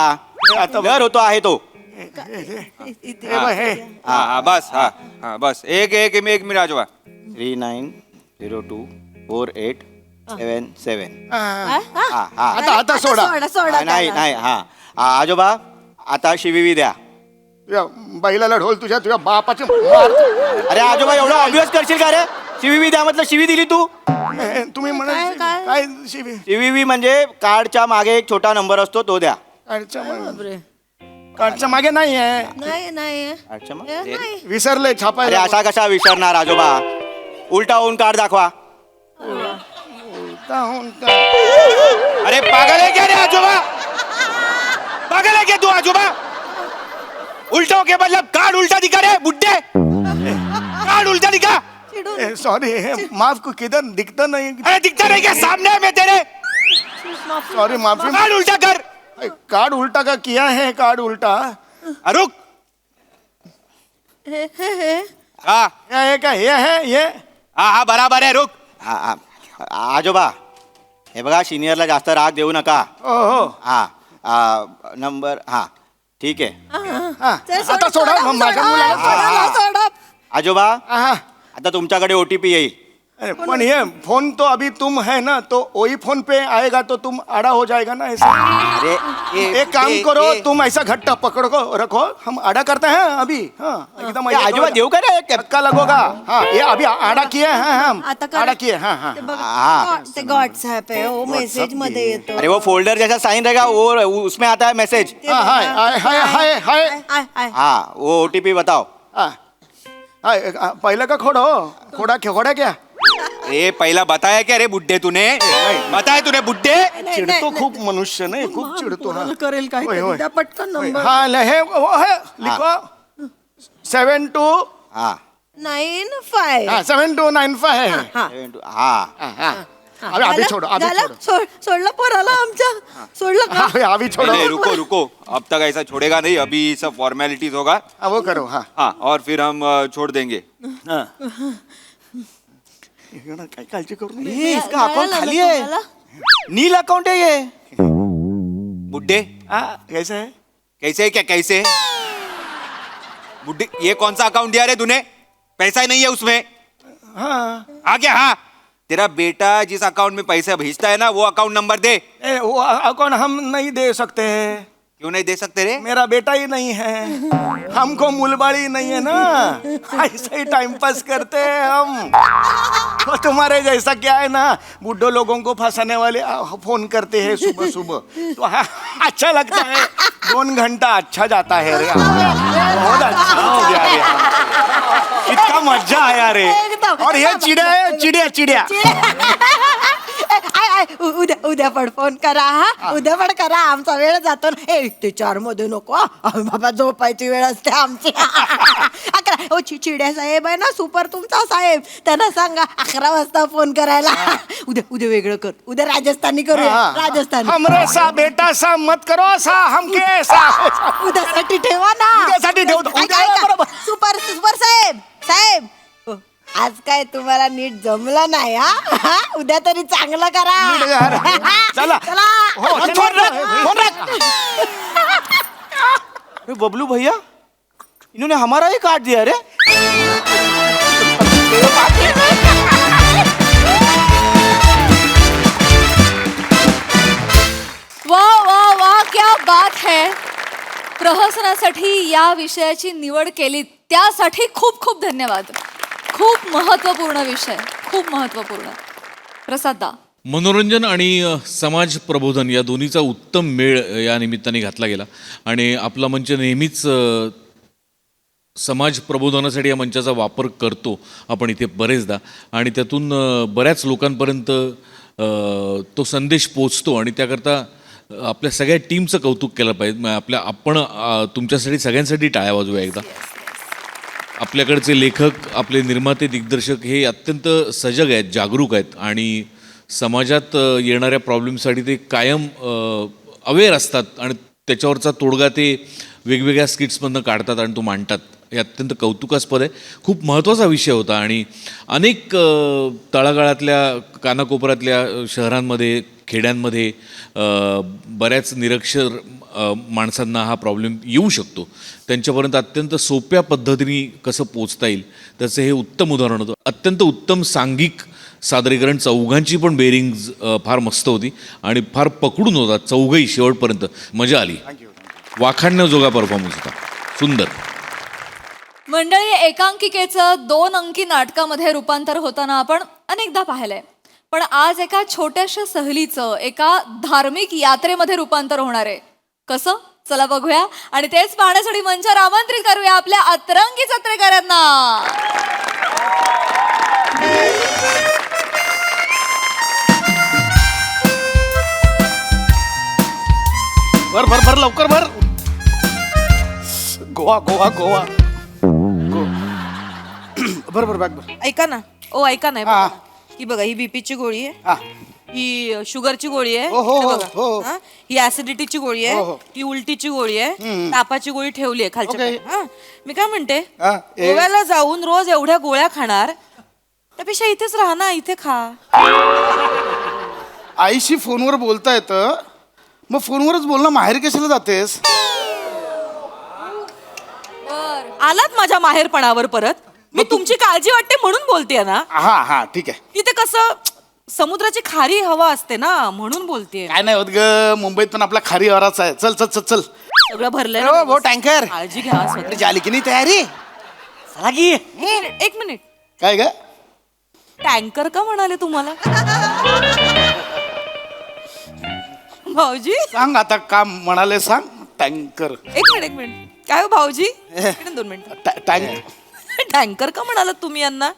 आता घर होतो आहे तो हे बघ, हे हा हा बस हा हा बस एक एक एक मिनिट आजोबा 39024877 हा. हा हा आता सोडा सोडा नाही नाही हा आजोबा आता शिवीवी द्या तुझ्या बैलाला ढोल तुझ्या बापाचे मार. अरे आजोबा एवढं ऑब्वियस करशील का रे शिवीवी द्या म्हटलं शिवी दिली तू हे, तुम्ही म्हणा काय? काय शिवी शिवीवी म्हणजे कार्डच्या मागे एक छोटा नंबर असतो तो द्या काढच्या मागे नाही आहे नाही नाही कार्डच्या मागे? नाही विसरले अरे छापायला असा कसा विसरणार आजोबा उलटा होऊन कार्ड दाखवा अरे पागल है क्या रे आजोबा पागल है क्या तू आजोबा उल्टा के मतलब कार्ड उल्टा दिखा रे बुड्ढे कार्ड उल्टा दिखा सॉरी माफ को किधर दिखता नहीं अरे दिखता नहीं क्या सामने है मैं तेरे सॉरी माफी कार्ड उल्टा कर कार्ड उल्टा का किया है कार्ड उल्टा रुक हाँ ये क्या ये है ये हाँ हाँ बराबर है रुक आजोबा हे बघा सिनियरला जास्त राग देऊ नका ओ हो हा नंबर हा ठीक आहे हा, आता सोडा माझ्या मुलाला सोडा आजोबा हा. आता तुमच्याकडे OTP येईल अरे, पण ये फोन तो अभी तुम है ना तो वही फोन पे आएगा तो तुम आड़ा हो जाएगा ना ऐसा अरे एक काम करो तुम ऐसा घट्टा पकड़ को रखो हम आड़ा करते हैं अभी हाँ एकदम आजोबा देऊ का रे धक्का लगोगा हाँ ये अभी आड़ा किए हैं हम आता करा. आड़ा किए हाँ हाँ ते बघा, हाँ. ते व्हॉट्सअप है वो मेसेज मध्ये येतो अरे वो फोल्डर जैसा साइन रहेगा वो उसमें आता है मैसेज हाँ हाय हाय हाय हाय हाय आय आय हाँ वो OTP बताओ हाँ हाय पहले का खोड़ा क्या अरे पहला बताया क्या रे बुड्ढे तूने बताया तूने बुड्ढे चिडतो खूप मनुष्य नाही खूप चिडतो हा करेल काय होय, होय. त्या पटकन नंबर हा हे वो है लिखो 72 हाँ 9 5 7295 है हा हाँ अभी अभी छोड़ो अभी झालं? छोड़ो सोडलं पोराला आमच्या सोडलं का अभी अभी छोड़ो नहीं, रुको रुको अब तक ऐसा छोड़ेगा नहीं अभी सब फॉर्मेलिटीज होगा हाँ, वो करो हाँ हाँ और फिर हम छोड़ देंगे हाँ काय काळजी करू नये. ये इसका अकाउंट खाली है नील अकाउंट है ये बुड्ढे कैसे है कैसे है क्या कैसे बुड्ढे ये कौन सा अकाउंट दिया रे तूने पैसा ही नहीं है उसमें? हाँ हाँ क्या हाँ? तेरा बेटा जिस अकाउंट में पैसा भेजता है ना, वो अकाउंट नंबर दे। वो अकाउंट हम नहीं दे सकते हैं। क्यों नहीं दे सकते रे? मेरा बेटा ही नहीं है, हमको मूलबाड़ी नहीं है ना, ऐसे ही टाइम पास करते हैं हम। वो तुम्हारे जैसा क्या है ना, बुड्ढों लोगों को फंसाने वाले फोन करते हैं सुबह सुबह, तो अच्छा लगता है। 2 घंटा अच्छा जाता है रे, बहुत अच्छा हो गया रे, इतना मजा आया रे। और ये चिड़िया है, चिड़िया चिड़िया उद्या उद्या पण फोन करा हा, उद्या पण करा, आमचा वेळ जातो ना. 1 ते 4 मध्ये नको हा. बाबा झोपायची वेळ असते आमची. 11 ओ चिड्या साहेब आहे ना सुपर तुमचा साहेब, त्यांना सांगा 11 वाजता फोन करायला. उद्या उद्या वेगळं कर, उद्या राजस्थानी करूया. राजस्थानी हमरे सा बेटा सा मत करो सा, हमके सा उद्यासाठी ठेवा ना. उद्यासाठी ठेवतो. ऐका, ऐका. सुपर सुपर साहेब साहेब आज काय तुम्हाला नीट जमलं नाही हा? उद्या तरी चांगलं करा. चला चला. हो, फोन रख, फोन रख। अरे बबलू भैया, इन्होंने हमारा ही काट दिया रे। वाह वाह वाह, क्या बात है. प्रहसनासाठी या विषयाची निवड केली त्यासाठी खूप खूप धन्यवाद. खूप महत्वपूर्ण विषय, खूप महत्वपूर्ण. प्रसादा, मनोरंजन आणि समाज प्रबोधन या दोन्हीचा उत्तम मेळ या निमित्ताने घातला गेला आणि आपला मंच नेहमीच समाज प्रबोधनासाठी या मंचाचा वापर करतो आपण इथे बरेचदा, आणि त्यातून बऱ्याच लोकांपर्यंत तो संदेश पोचतो, आणि त्याकरता आपल्या सगळ्या टीमचं कौतुक केलं पाहिजे. आपण तुमच्यासाठी सगळ्यांसाठी टाळ्या वाजवूया एकदा. आपल्याकडचे लेखक, आपले निर्माते, दिग्दर्शक हे अत्यंत सजग आहेत, जागरूक आहेत, आणि समाजात येणाऱ्या प्रॉब्लेमसाठी ते कायम अवेअर असतात, आणि त्याच्यावरचा तोडगा ते वेगवेगळ्या स्किट्समधनं काढतात आणि तो मांडतात. हे अत्यंत कौतुकास्पद आहे. खूप महत्त्वाचा विषय होता, आणि अनेक तळागाळातल्या, कानाकोपऱ्यातल्या शहरांमध्ये, खेड्यांमध्ये बऱ्याच निरक्षर माणसांना हा प्रॉब्लेम येऊ शकतो. त्यांच्यापर्यंत अत्यंत सोप्या पद्धतीने कसं पोचता येईल त्याचं हे उत्तम उदाहरण होतं. अत्यंत उत्तम सांघिक सादरीकरण, चौघांची पण बेरिंग्ज फार मस्त होती आणि फार पकडून होता. चौघही शेवटपर्यंत मजा आली. वाखाणण्याजोगा परफॉर्मन्स होता, सुंदर. मंडळी, एकांकिकेचं 2 अंकी नाटकामध्ये रूपांतर होताना आपण अनेकदा पाहिलंय, पण आज एका छोट्याशा सहलीचं एका धार्मिक यात्रेमध्ये रूपांतर होणार आहे. कसं? चला बघूया, आणि तेच पाहण्यासाठी मंचावर आमंत्रित करूया आपल्या अतरंगी जत्रेकरांना. भर भर भर लवकर भर. गोवा गोवा गोवा भर भर बॅग भर. ऐका ना, ओ ऐका ना, हे हा. बघा. ही बघा, ही बीपीची गोळी आहे, हा. ही शुगरची गोळी आहे, हो, हो, हे हो, बघा. हो. हा? ही ऍसिडिटीची गोळी हो, आहे, हो. ही उलटीची गोळी आहे, तापाची गोळी ठेवली आहे खालच्या ओके. पायात. हा? मी काय म्हणते, हा, गोव्याला जाऊन रोज एवढ्या गोळ्या खाणार त्यापेक्षा इथेच राहा ना, इथे खा. आईशी फोनवर बोलता येतं, मग फोनवरच बोलणं, माहेर कशाला जातेस? आलात माझ्या माहेरपणावर परत. मी तुमची काळजी वाटते म्हणून बोलतेय ना. हा हा ठीक आहे. तिथे कसं समुद्राची खारी हवा असते ना, म्हणून बोलतेय. काय नाही होत ग, मुंबईत पण आपला खारी हराचा आहे. चल चल चल चल. सगळं भरलंय हो, ना. हो, टँकर. काळजी घ्या स्वतः. झाली की नाही तयारी? चला की. एक मिनिट, काय ग? टँकर का म्हणाले तुम्हाला? भाऊजी सांग आता काम म्हणाले, सांग. टँकर. एक मिनिट काय हो भाऊजी, इकडे 2 मिनिट. टँकर का म्हणालात तुम्ही यांना?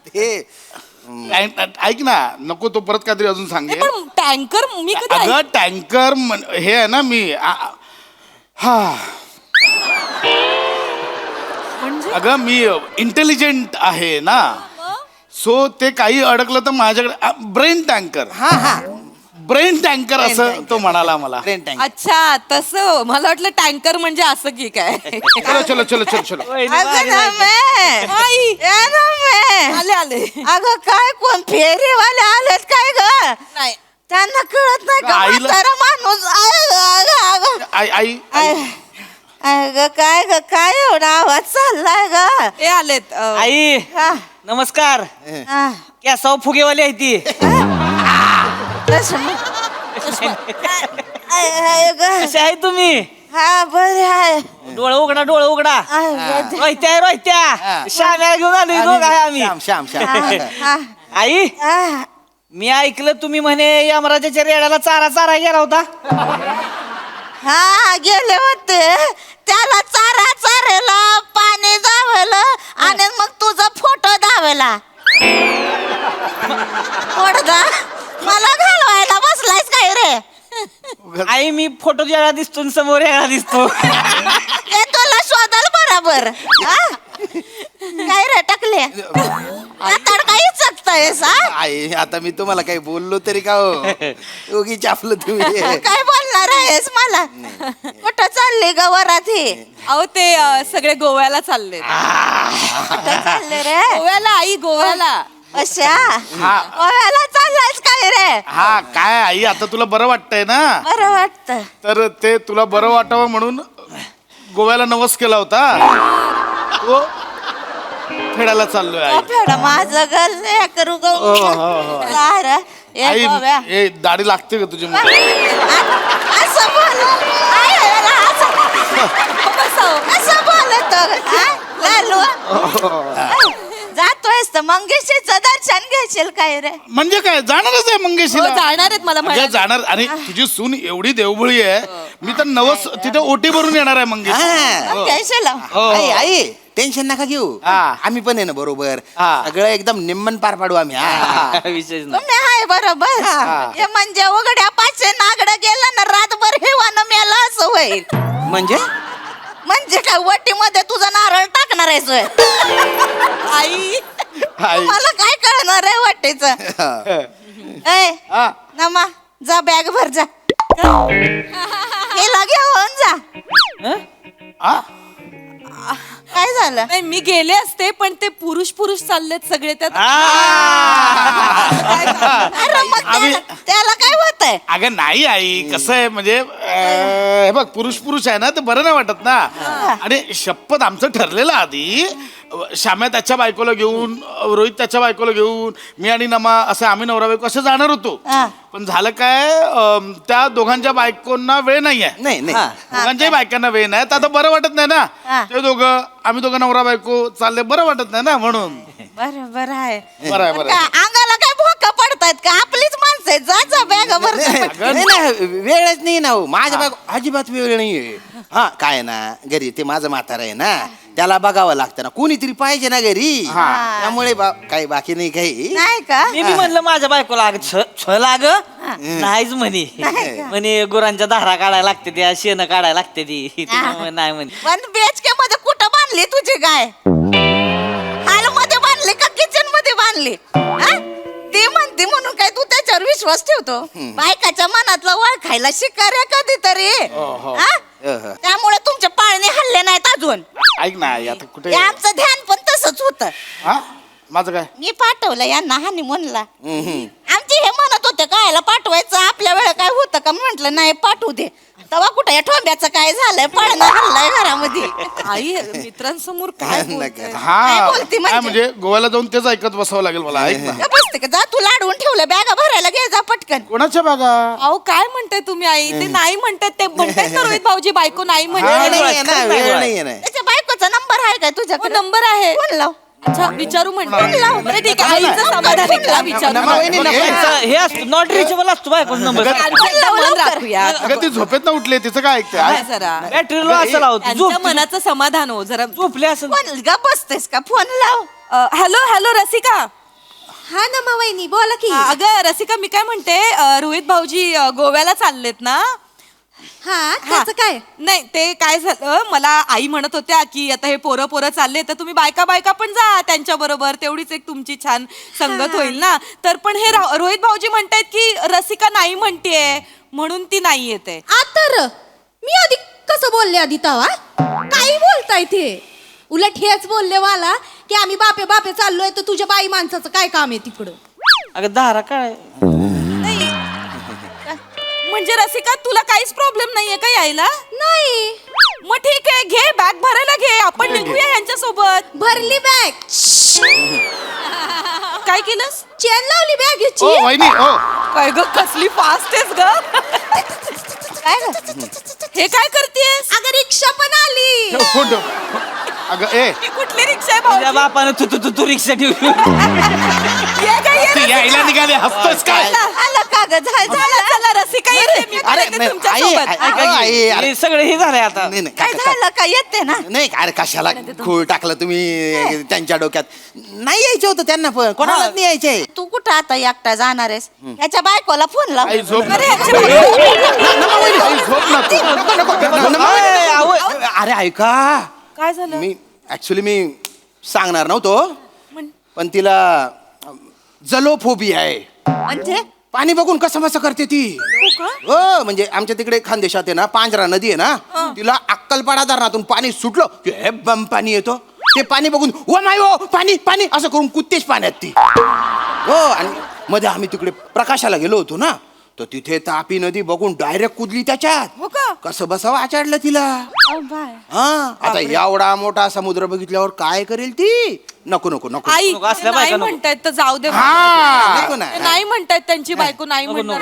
ऐक ना, नको तो परत काहीतरी अजून सांगे. पण टँकर मी कधी अगं टँकर हे आहे ना, मी हा अगं मी इंटेलिजंट आहे ना, सो ते काही अडकलं तर माझ्याकडे ब्रेन टँकर. हा हा ब्रेन टँकर असं तो म्हणाला मला. अच्छा तसं, मला वाटलं टँकर म्हणजे असं की काय. चलो चलो चलो चलो चलो. आले आले. अगं काय, कोण फेरीवाले आलेत काय ग? नाही त्यांना कळत नाही का? आईला- म्हातारा माणूस. आई आई अगं काय ग, काय एवढा आवाज चाललाय ग? ते आलेत. आई हा. नमस्कार हा. कॅसाव फुगेवाली आहे ती कसे आहे तुम्ही हा बरे आहे डोळं उघडा रोहित्या रोहित्या श्याम्या घेऊन आलो दोघ आहे आम्ही श्याम आई मी ऐकलं तुम्ही म्हणे यमराजाच्या रेड्याला चारा गेला होता हा गेले होते त्याला चारा चारेला पाणी दावलं आणि मग तुझा फोटो दावला पडदा मला घालवायला बसलायस काय रे आई मी फोटो वेगळा दिसतो आणि समोर वेगळा दिसतो हे तुला शोधाल बरोबर हा? काय रे टाकले आता काही चकतायस हा आई आता मी तुम्हाला काही बोललो तरी का हो उगी चापलं तुम्ही काय बोलणार आहेस मला कुठं चालले ग वरात ही अहो ते सगळे गोव्याला चालले कुठं चालले रे गोव्याला आई गोव्याला अशा गोव्याला चाललायस काय रे हा काय आई आता तुला बरं वाटतंय ना बरं वाटतं तर ते तुला बरं वाटावं म्हणून गोव्याला नवस केला होता तो फेडायला चाललोय आई फेडा माझं गल नाही करू ग आई ए दाढी लागते का तुझी असं बोल असं बोलत लालू जातोयस तर मंगेशीचं दर्शन घेशील काय रे म्हणजे काय जाणारच आहे मंगेशीला जाणार आहेत मला अगं, म्हणायचं. जाणार आणि तुझी सून एवढी देवभळी आहे मी तर नवस तिथे ओटी भरून येणार आहे मंगेश घेशील आई टेन्शन नका घेऊ आम्ही पण आहे ना बरोबर सगळं एकदम निम्मन पार पाडू आम्ही विशेष तुम्ही हाय बरोबर हे म्हणजे उघड्या पाचशे नागडं गेलं ना रातभर हेवानं मेला असं होईल म्हणजे काय वटीमध्ये तुझा नारळ टाकणार आहेस होय? आई मला काय कळणार आहे वाटेच नमा जा बॅग भर जा गेला घेऊन जा काय झालं नाही मी गेले असते पण ते पुरुष चाललेत सगळे त्यात अरे मग त्याला काय होत आहे अगं नाही आई कसं आहे म्हणजे हे बघ पुरुष आहे ना ते बरं नाही वाटत ना आणि शपथ आमचं ठरलेलं आधी श्याम्या त्याच्या बायकोला घेऊन रोहित त्याच्या बायकोला घेऊन मी आणि नमा असं आम्ही नवरा बायको असं जाणार होतो पण झालं काय त्या दोघांच्या बायकोंना वेळ नाहीये नाही दोघांच्याही बायकांना वेळ नाही तर आता बरं वाटत नाही ना ते दोघं आम्ही दोघं नवरा बायको चालले बरं वाटत नाही ना म्हणून बरं आहे बरं आहे काय अंगाला काय भोका पडतायत का आपलीच माणसं आहेत जा बॅग भर नाही वेळच नाही ना हो माझ्या बायको अजिबात वेळ नाहीये हा काय ना घरी ते माझं म्हातारा आहे ना त्याला बघावं लागतं ना कोणीतरी पाहिजे ना घरी त्यामुळे काही बाकी नाही काही नाही का मी म्हणलं माझ्या बायकोला अग छ लाग नाहीच म्हणे गुरांच्या धारा काढायला लागते त्या शेण काढायला लागते ती नाही म्हणे पण बेचके मध्ये कुठं बांधली तुझी गाय हॉल मध्ये बांधली का किचन मध्ये बांधली ती म्हणते म्हणून काय तू त्याच्यावर विश्वास ठेवतो बायकाच्या मनातलं ओळखायला शिकाऱ्या कधीतरी त्यामुळे तुमचे पाळणे हल्ले नाहीत अजून ऐक ना आई आता कुठे आमचं ध्यान पण तसंच होतं माझं काय मी पाठवलं यांना हानी म्हणला आमचे हे म्हणत होते कायला पाठवायचं आपल्या वेळ काय होतं का म्हंटल नाही पाठवू दे तेव्हा कुठे या ठोंब्याचं काय झालंय पळणं हल्लाय घरामध्ये आई मित्रांसमोर काय बोलते? हा बोलती म्हणजे गोव्याला जाऊन तेच ऐकत बसावं लागेल मला ऐक ना बसते का जा तू लाडवून ठेवलं बॅगा भरायला घे जा पटकन कोणाच्या बागा अहो काय म्हणताय तुम्ही आई ते नाही म्हणतात ते म्हणतायत ना रोहित भाऊजी बायको नाही म्हणतात वेळ नाहीये ना त्याच्या बायकोचा नंबर आहे काय तुझ्याकडे नंबर आहे फोन लाव अच्छा विचारू म्हणतो बरं ठीक आहे आईचं समाधान आहे का? विचारू हे असतो नॉट रिचेबल असतो बायको नंबर मन राखूया अगं ती झोपेत ना उठले तिचं काय ऐकते काय जरा बॅटरी लो असं लावतो त्यांच्या मनाचं समाधान हो जरा झोपले असं फोन गा बसतेस का फोन लाव हॅलो रसिका हा ना वहिनी बोला की अगं रसिका मी काय म्हणते रोहित भाऊजी गोव्याला चाललेत ना हा त्याचं काय नाही ते काय झालं मला आई म्हणत होत्या की आता हे पोरं चालले तर तुम्ही बायका पण जा त्यांच्या बरोबर तेवढीच एक तुमची छान संगत होईल ना तर पण हे रोहित भाऊजी म्हणतायत की रसिका नाही म्हणतेय म्हणून ती नाही येते तर मी आधी कसं बोलले आधी तवा काही बोलताय ते उलट हेच बोलले मला की आम्ही बापे चाललोय तर तुझ्या बाई माणसाचं काय काम आहे तिकडं अगं धारा काय म्हणजे रसिका तुला काहीच प्रॉब्लेम नाहीये का यायला नाही मग ठीक आहे, घे बॅग भरायला घे, आपण निघूया यांच्यासोबत. भरली बॅग, काय केलंस? चेन लावली बॅगेची. ओ वहिनी ओ काय ग, कसली फास्ट आहेस ग. काय ग? हे काय करतेस? अगं रिक्षा पण आली. ठेव, फोन ठेव. अगं ए ही कुठली रिक्षा आहे तुझ्या भाऊ? बापानं तू रिक्षा ठेवली. ते यायला निघाले हसतोस काय आलं का ग? चला रसिका येते, मी अरे पण येते नाही, तुमच्यासोबत. आई, अरे हे सगळं हे झालंय आता. नाही नाही काय झालं का? येते ना. नाही अरे कशाला खूळ टाकलं तुम्ही त्यांच्या डोक्यात. नाही यायचं होतं त्यांना, पण कोणालाच नाही यायचंय. तू कुठं आता एकटा जाणार आहेस? याच्या बायकोला फोन लाव. आई झोप अरे, नको. ह्याची आई झोप नको. अरे ऐका, काय झालं? मी ऍक्च्युली मी सांगणार नव्हतो, पण तिला जलोफोबिया आहे. म्हणजे पाणी बघून कसं बसं करते ती. हो म्हणजे आमच्या तिकडे खानदेशात आहे ना, पांजरा नदी आहे ना, तिला अक्कलपाडा धरणातून पाणी सुटलं की हे बम पाणी येतो. ते पाणी बघून ओ नाही हो पाणी पाणी असं करून कुत्तेच पाण्यात ती. हो आणि मध्ये आम्ही तिकडे प्रकाशाला गेलो होतो ना, तर तिथे तापी नदी बघून डायरेक्ट कुदली त्याच्यात. हो का? कसं बसावं आचाडलं तिला. हा आता एवढा मोठा समुद्र बघितल्यावर काय करेल ती. नको नको नको. आई नको, असल्या नाही बायका नको. म्हणतायत तर जाऊ दे. नको ना. ते नाही म्हणतायत, त्यांची बायको नाही म्हणणार.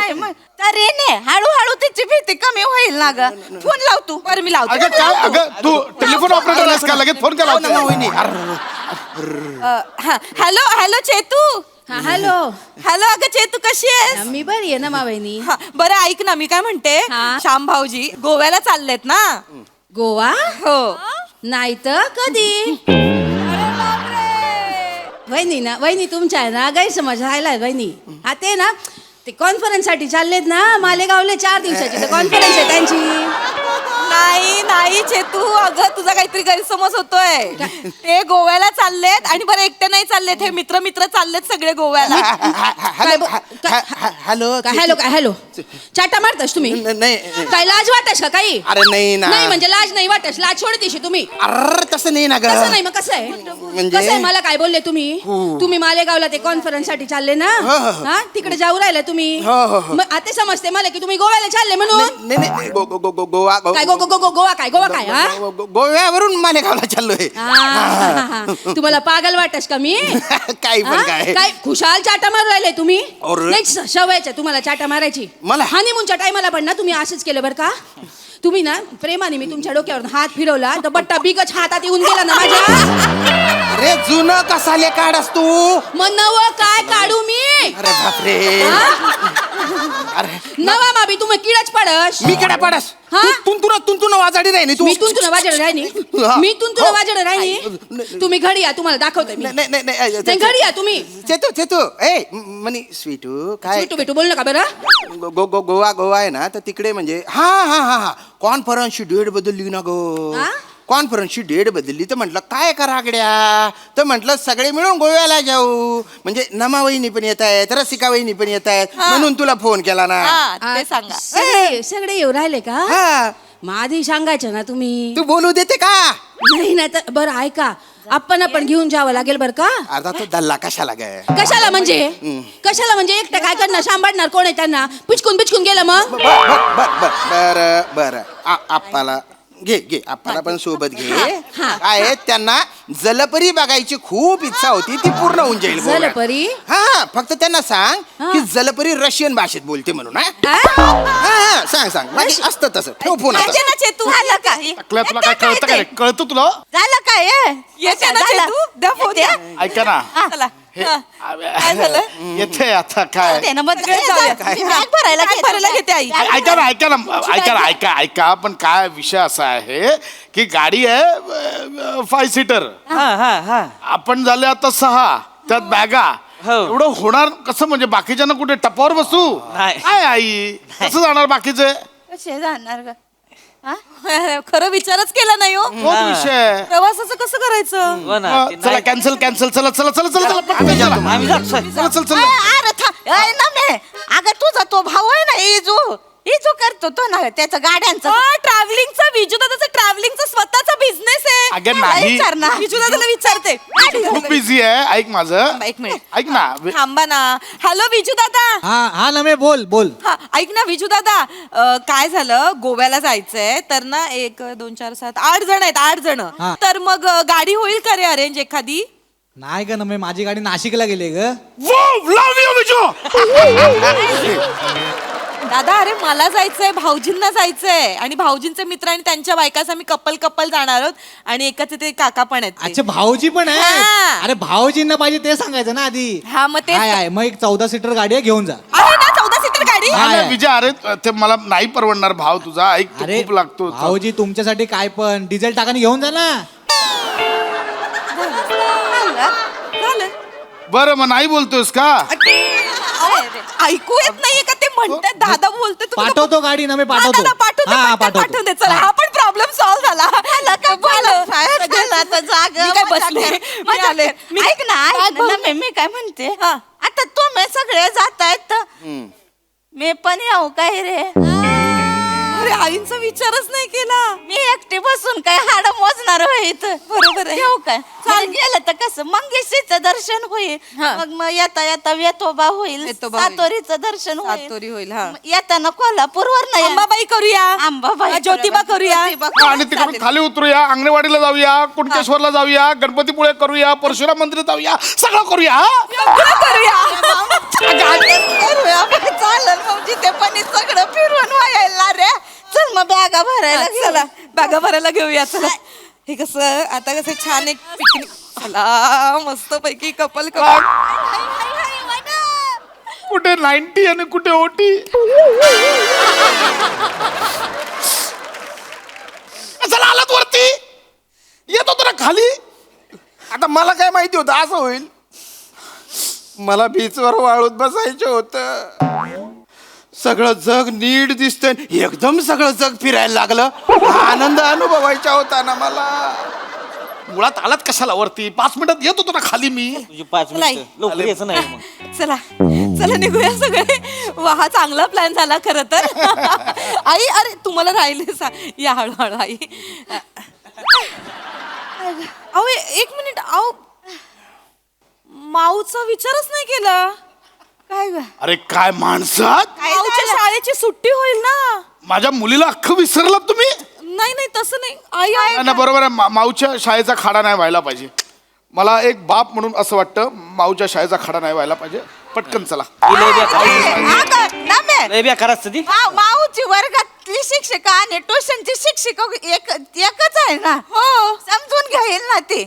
अरे ने हळूहळू तिची भीती कमी होईल ना ग. फोन लाव तू. बरं मी लावते. अगं काय अगं तू टेलिफोन ऑपरेटर आहेस का? लगेच फोन केला होता. Hello hello Chetu. Hello. Hello अगं चेतू, कशी आहेस? मी बरी आहे ना मावैनी. हा, बरं ऐक ना, मी काय म्हणते, हा? श्याम भाऊजी गोव्याला चाललेत ना. गोवा? हो. नाही तर कधी. वहिनी ना, वहिनी तुमच्या आहे ना गैरसमज राहिलाय वहिनी. हा ते ना ते कॉन्फरन्स साठी चाललेत ना मालेगावले. 4 दिवसाची कॉन्फरन्स आहे त्यांची. नाही नाही चेतू, अगं तुझा काहीतरी गैरसमज होतोय. ते गोव्याला चाललेत आणि बरं एकटे नाही चाललेत, हे मित्र मित्र चाललेत सगळे गोव्याला. हॅलो काय हॅलो काय हॅलो चाटा मारतास तुम्ही? नाही काय लाज वाटस का काही? अरे नाही ना. नाही म्हणजे लाज नाही वाटस, लाज सोडतेशी तुम्ही. अरे तसं नाही ना ग. कसं नाही मग कसं आहे? कसं आहे मला काय बोलले तुम्ही? तुम्ही मालेगावला ते कॉन्फरन्स साठी चालले ना, हा तिकडे जाऊ राहिले तुम्ही. मग आता समजते मला की तुम्ही गोव्याला चालले म्हणून. नाही नाही गोवा काय गोवा काय गोवा काय? हा गोव्यावरून मालेगावला चाललोय. तुम्हाला पागल वाटस का मी? काही पण काय. काय खुशाल चाटा मारू राहिले तुम्ही? अरे. नाही सवयच तुम्हाला चाटा मारायची. मला? हनीमूनच्या टायमाला पण ना तुम्ही असंच केलं बरं का. तुम्ही ना प्रेमाने मी तुमच्या डोक्यावर हात फिरवला तर बट्टा बिगच हातात येऊन गेला ना माझ्या. अरे जुनं कसाले काढस तू. मग नव काय काढू मी? अरे बापरे. अरे नवा माबी तुम्ही किडच पडस. मी केडा पाडस. हा? तुंतुन वाजाडी राहिली तू. मी तुंतुन वाजड राहिनी. हा. मी तुंतुन हो. वाजड राहिनी. तुम्ही घडी या, तुम्हाला दाखवते मी. नाही घडी या तुम्ही. चेतू ए मनी स्वीटू काय भेटू भेटू बोल नका बरं. गोवा आहे ना, तर तिकडे म्हणजे हा कॉन्फरन्सची डेट बदलली ना गो. हा? कॉन्फरन्सची डेट बदलली तर म्हटलं काय करा आगड्या, तर म्हटलं सगळे मिळून गोव्याला जाऊ. म्हणजे नमा वहिनी पण येत आहेत, रसिका वहिनी पण येत आहेत, म्हणून तुला फोन केला ना. हा, ते सांगा. सगळे येऊ राहिले का? हा मग आधी सांगायचं ना तुम्ही. तू बोलू देते का? नाही ना तर बरं ऐका, आपण घेऊन जावं लागेल बरं का. अर्धा तो दल्ला कशाला गे. कशाला म्हणजे एकटं काय करणार, सांभाळणार कोण आहे त्यांना? पिचकून गेलं मग. बर आप्पाला घे आप्पाला पण सोबत घे. हा. काय त्यांना जलपरी बघायची खूप इच्छा होती, ती पूर्ण होऊन जाईल गोव्यात. जलपरी? हा फक्त त्यांना सांग की जलपरी रशियन भाषेत बोलते म्हणून. हा सांग बाकी असतं तसं. ठेव फोन आता. येते ना चेतू? झालं काय? तुला काय कळतं का रे? कळतं तुला? झालं काय? येते ना चेतू? द्या फोन द्या. ऐका ना चला. हा. काय झालं? येथे आता काय बॅग भरायला घेते आई. ऐका पण काय विषय असा आहे की गाडी आहे 5 सीटर, आपण झाले आता 6, त्यात बॅगा. एवढं होणार कसं? म्हणजे बाकीच्यांना कुठे टपावर बसू? नाही. काय आई कसं जाणार बाकीचे? कसे जाणार ग? खरं विचारच केला नाही हो. तोच विषय. प्रवासाचं कसं करायचं? हो ना, ते चला नाही. कॅन्सल चला पटकन चला. आम्ही जातो. चल अगं तुझा तो भाऊ आहे ना इजू करतो तो ना त्याचं गाड्यांचं. ट्रॅव्हलिंगचा विजू दादाचा ट्रॅव्हलिंगचा स्वतःचा बिझनेस आहे अगं, मला नाही. विचार ना विजूदादाला विचारते खूप बिझी आहे, ऐक माझं. एक मिनिट ऐक ना. थांबा ना. हॅलो विजू दादा. हा हा नमे बोल बोल. हा ऐक ना विजू दादा, काय झालं, गोव्याला जायचंय तर ना 1 2 4 7 8 जण आहेत, 8 जण. हा. तर मग गाडी होईल का रे अरेंज एखादी? नाही ग नमे, माझी गाडी नाशिकला गेली ग. लव यू विजू. दादा अरे मला जायचंय, भाऊजींना जायचंय आणि भाऊजींचे मित्र आणि त्यांच्या बायकाच आम्ही कपल जाणार आहोत आणि एकाचे ते काका पण आहेत ते. अच्छा भाऊजी पण आहे. हा. अरे भाऊजींना पाहिजे ते सांगायचं ना आधी. हा मग ते आहे मग एक 14 सीटर गाडी आहे, घेऊन जा. आहे ना 14 सीटर गाडी. हा. नाही, विजय, अरे ते मला नाही परवडणार भाव तुझा. ऐक, तू अरे खूप लागतो. भाऊजी तुमच्यासाठी काय पण डिझेल टाकाने घेऊन जा ना. झालं. बरं, मग नाही बोलतोस का? ऐकू येत नाहीये का ते म्हणतात, दादा बोलते तुम्ही. पाठवतो गाडी ना मी पाठवतो. दादा पाठवते, हा, पाठवून पाठवतो. दे. चला हा पण प्रॉब्लेम सॉल्व्ह झाला. मी काय बसले, मी आले. ऐक ना मी काय म्हणते, आता तुम्ही सगळे जातायत मी पण येऊ काय रे? अरे आईंचा विचारच नाही केला. मी एकटी बसून काय हाड मोजणार होईत. बरोबर आहे. येऊ काय? चालेल, गेलं तर कसं मंगेशीचं दर्शन होईल, हा. मग येता येता वेतोबा होईल, वेतोबा होईल. सातोरीचं दर्शन होईल, सातोरी होईल. हा मग येताना कोल्हापूरवर नाही अंबाबाई करूया, अंबाबाई ज्योतिबा करूया. हा, आणि तिकडून खाली उतरूया, अंगणवाडीला जाऊया, कुणकेश्वरला जाऊया, गणपतीपुळे करूया, परशुराम मंदिरात जाऊया, सगळं करूया. हा? सगळं करूया. करूया बाई, चालेल मग जिथे पण सगळं फिरून व्हायला रे. चल मग बॅगा भरायला हा, चला बागा भरायला घेऊया. चला हे कसं आता कसं छान एक पिकनिक. चला मस्त पैकी कपल कुठे 90 आणि कुठे ओटी. चला आलात वरती, येतो तुला खाली. आता मला काय माहिती होतं असं होईल. मला बीचवर वाळूत बसायचं होतं. सगळं जग नीट दिसतंय, एकदम सगळं जग फिरायला लागलं. आनंद अनुभवायचा होता ना मला. मुळात आलात कशाला वरती? 5 मिनिटात येतो तुला खाली मी. तुझी 5 मिनिटं लवकर यायचं नाही मग. चला चला निघूया सगळे. वा हा चांगला प्लॅन झाला खरं तर. आई अरे तुम्हाला राहिले या हळूहळू आई. अहो एक मिनिट, अहो माऊचा विचारच नाही केला. काय ग? अरे काय माणसात, माऊच्या शाळेची सुट्टी होईल ना. माझ्या मुलीला अख्खं विसरलात तुम्ही. नाही नाही तसं नाही आई. नाही, नाही, बरोबर आहे. माऊच्या शाळेचा खाडा नाही व्हायला पाहिजे. मला एक बाप म्हणून असं वाटतं, माऊच्या शाळेचा खाडा नाही व्हायला पाहिजे. पटकन चला. लय बेकार असतं ती. माऊची वर्गातली शिक्षिका आणि ट्युशनची शिक्षिका एकच आहे ना. हो समजून घेईल ना ती.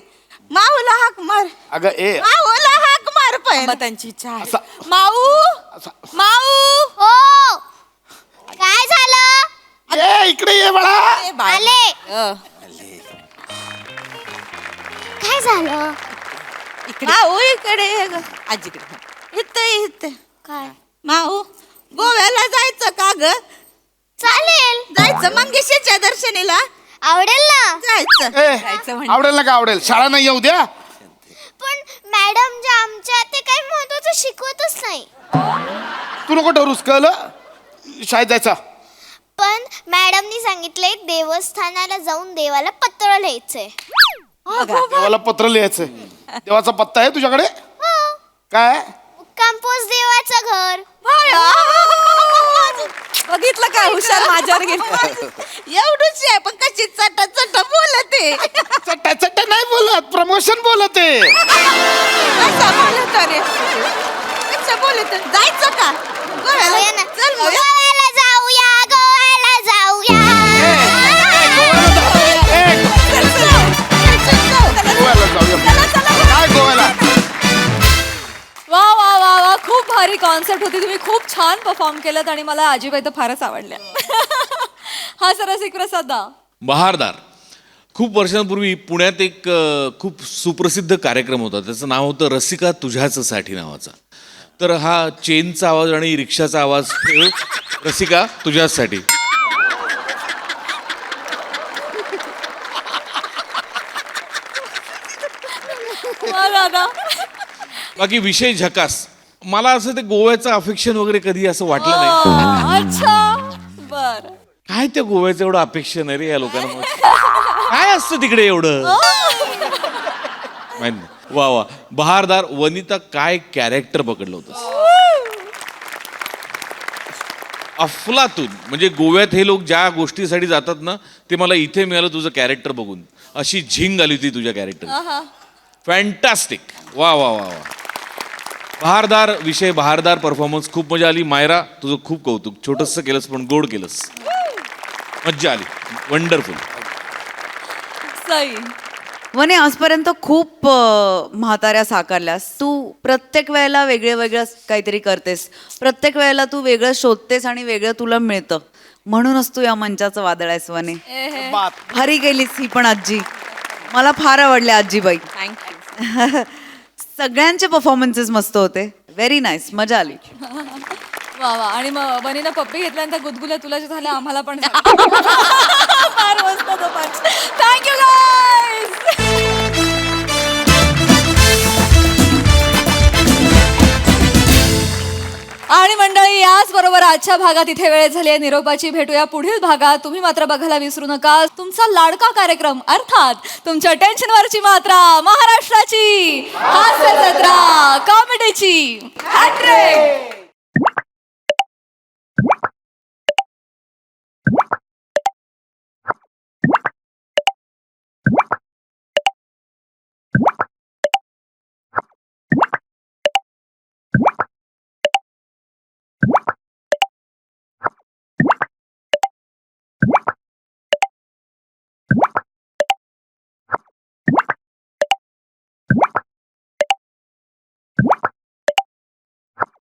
माऊला हाक मार. अगं ए, माऊला हाक मार पण. त्यांची इच्छा आहे. असा- माऊ माऊ. हो काय झालं? ए इकडे ये बाळा. आले. काय झालं? माऊ इकडे ये ग. आजीकडे. इथं काय? माऊ गोव्याला जायचं का ग? चालेल, जायचं मंगेशीच्या दर्शनीला. आवडेल ना. जायचं. ए, आवडेल ना का आवडेल? शाळा नाही येऊ द्या. पण मॅडम जे आमच्या ते काही महत्वाचं शिकवतच नाही. तू नको ठरूस, कळलं? शाळेत जायचा. पण मॅडमनी सांगितलंय देवस्थानाला जाऊन देवाला पत्र लिहायचंय. देवाला पत्र लिहायचंय. देवाचा पत्ता आहे तुझ्याकडे? हो. काय? कंपोस्ट देवाचं घर. बघितलं का हुशार माझ्यावर गेलं. एवढंच आहे पण कशी चटा चटा बोलते. चट्टा चट्टा नाही बोलत, प्रमोशन बोलते. कसं बोलत रे? कसं बोलत? जायचं का गोव्याला? जाऊया ना. चल मग. गोव्याला जाऊया, गोव्याला जाऊया. गोव्याला जाऊया. काय गोव्याला? वा वा वा वा, खूप भारी कॉन्सेप्ट होती. तुम्ही खूप छान परफॉर्म केलं आणि मला आजीबाई तर फारच आवडल्या. हा सरसिक प्रसाद दा. बहारदार. खूप वर्षांपूर्वी पुण्यात एक खूप सुप्रसिद्ध कार्यक्रम होता. त्याचं नाव होतं रसिका तुझ्याचसाठी नावाचा. तर हा चेनचा आवाज आणि रिक्षाचा आवाज ठेव. रसिका तुझ्यासाठी. वा दादा. बाकी विषय झकास. मला असं ते गोव्याचं अफेक्शन वगैरे कधी असं वाटलं नाही. अच्छा बर. काय त्या गोव्याचं एवढं अपेक्षण आहे रे या लोकांना. काय काय असतं तिकडे एवढं माहित नाही. वा वा बहारदार. वनिता, काय कॅरेक्टर पकडलं होतं. अफलातून. म्हणजे गोव्यात हे लोक ज्या गोष्टीसाठी जातात ना ते मला इथे मिळालं तुझं कॅरेक्टर बघून. अशी झिंग आली होती तुझ्या कॅरेक्टर. फॅन्टास्टिक. वा वा वा वा. बहारदार विषय, बहारदार परफॉर्मन्स, खूप मजा आली. मायरा, तुझं खूप कौतुक. छोटंसं केलंस पण गोड केलंस. मज्जा आली. वंडरफुल. सई. वने आजपर्यंत खूप म्हाताऱ्या साकारल्यास. तू प्रत्येक वेळेला वेगळं वेगळं काहीतरी करतेस. प्रत्येक वेळेला तू वेगळं शोधतेस आणि वेगळं तुला मिळतं. म्हणूनच तू या मंचाचं वादळ आहेस वने. भारी गेलीस ही पण आजी. मला फार आवडले आजीबाई. थँक्यू. सगळ्यांचे परफॉर्मन्सेस मस्त होते. Very nice. मजा आली. वा वा. आणि मग बनीनं पप्पी घेतल्यानंतर गुदगुल्या तुला जे झाल्या आम्हाला पण फार मस्त तो पण. Thank you guys. आणि मंडळी याच बरोबर आजच्या भागात इथे वेळ झाली आहे निरोपाची. भेटूया पुढील भागात. तुम्ही मात्र बघायला विसरू नका तुमचा लाडका कार्यक्रम अर्थात तुमच्या टेन्शनवरची मात्रा, महाराष्ट्राची हास्य जत्रा, कॉमेडीची हॅट्रिक.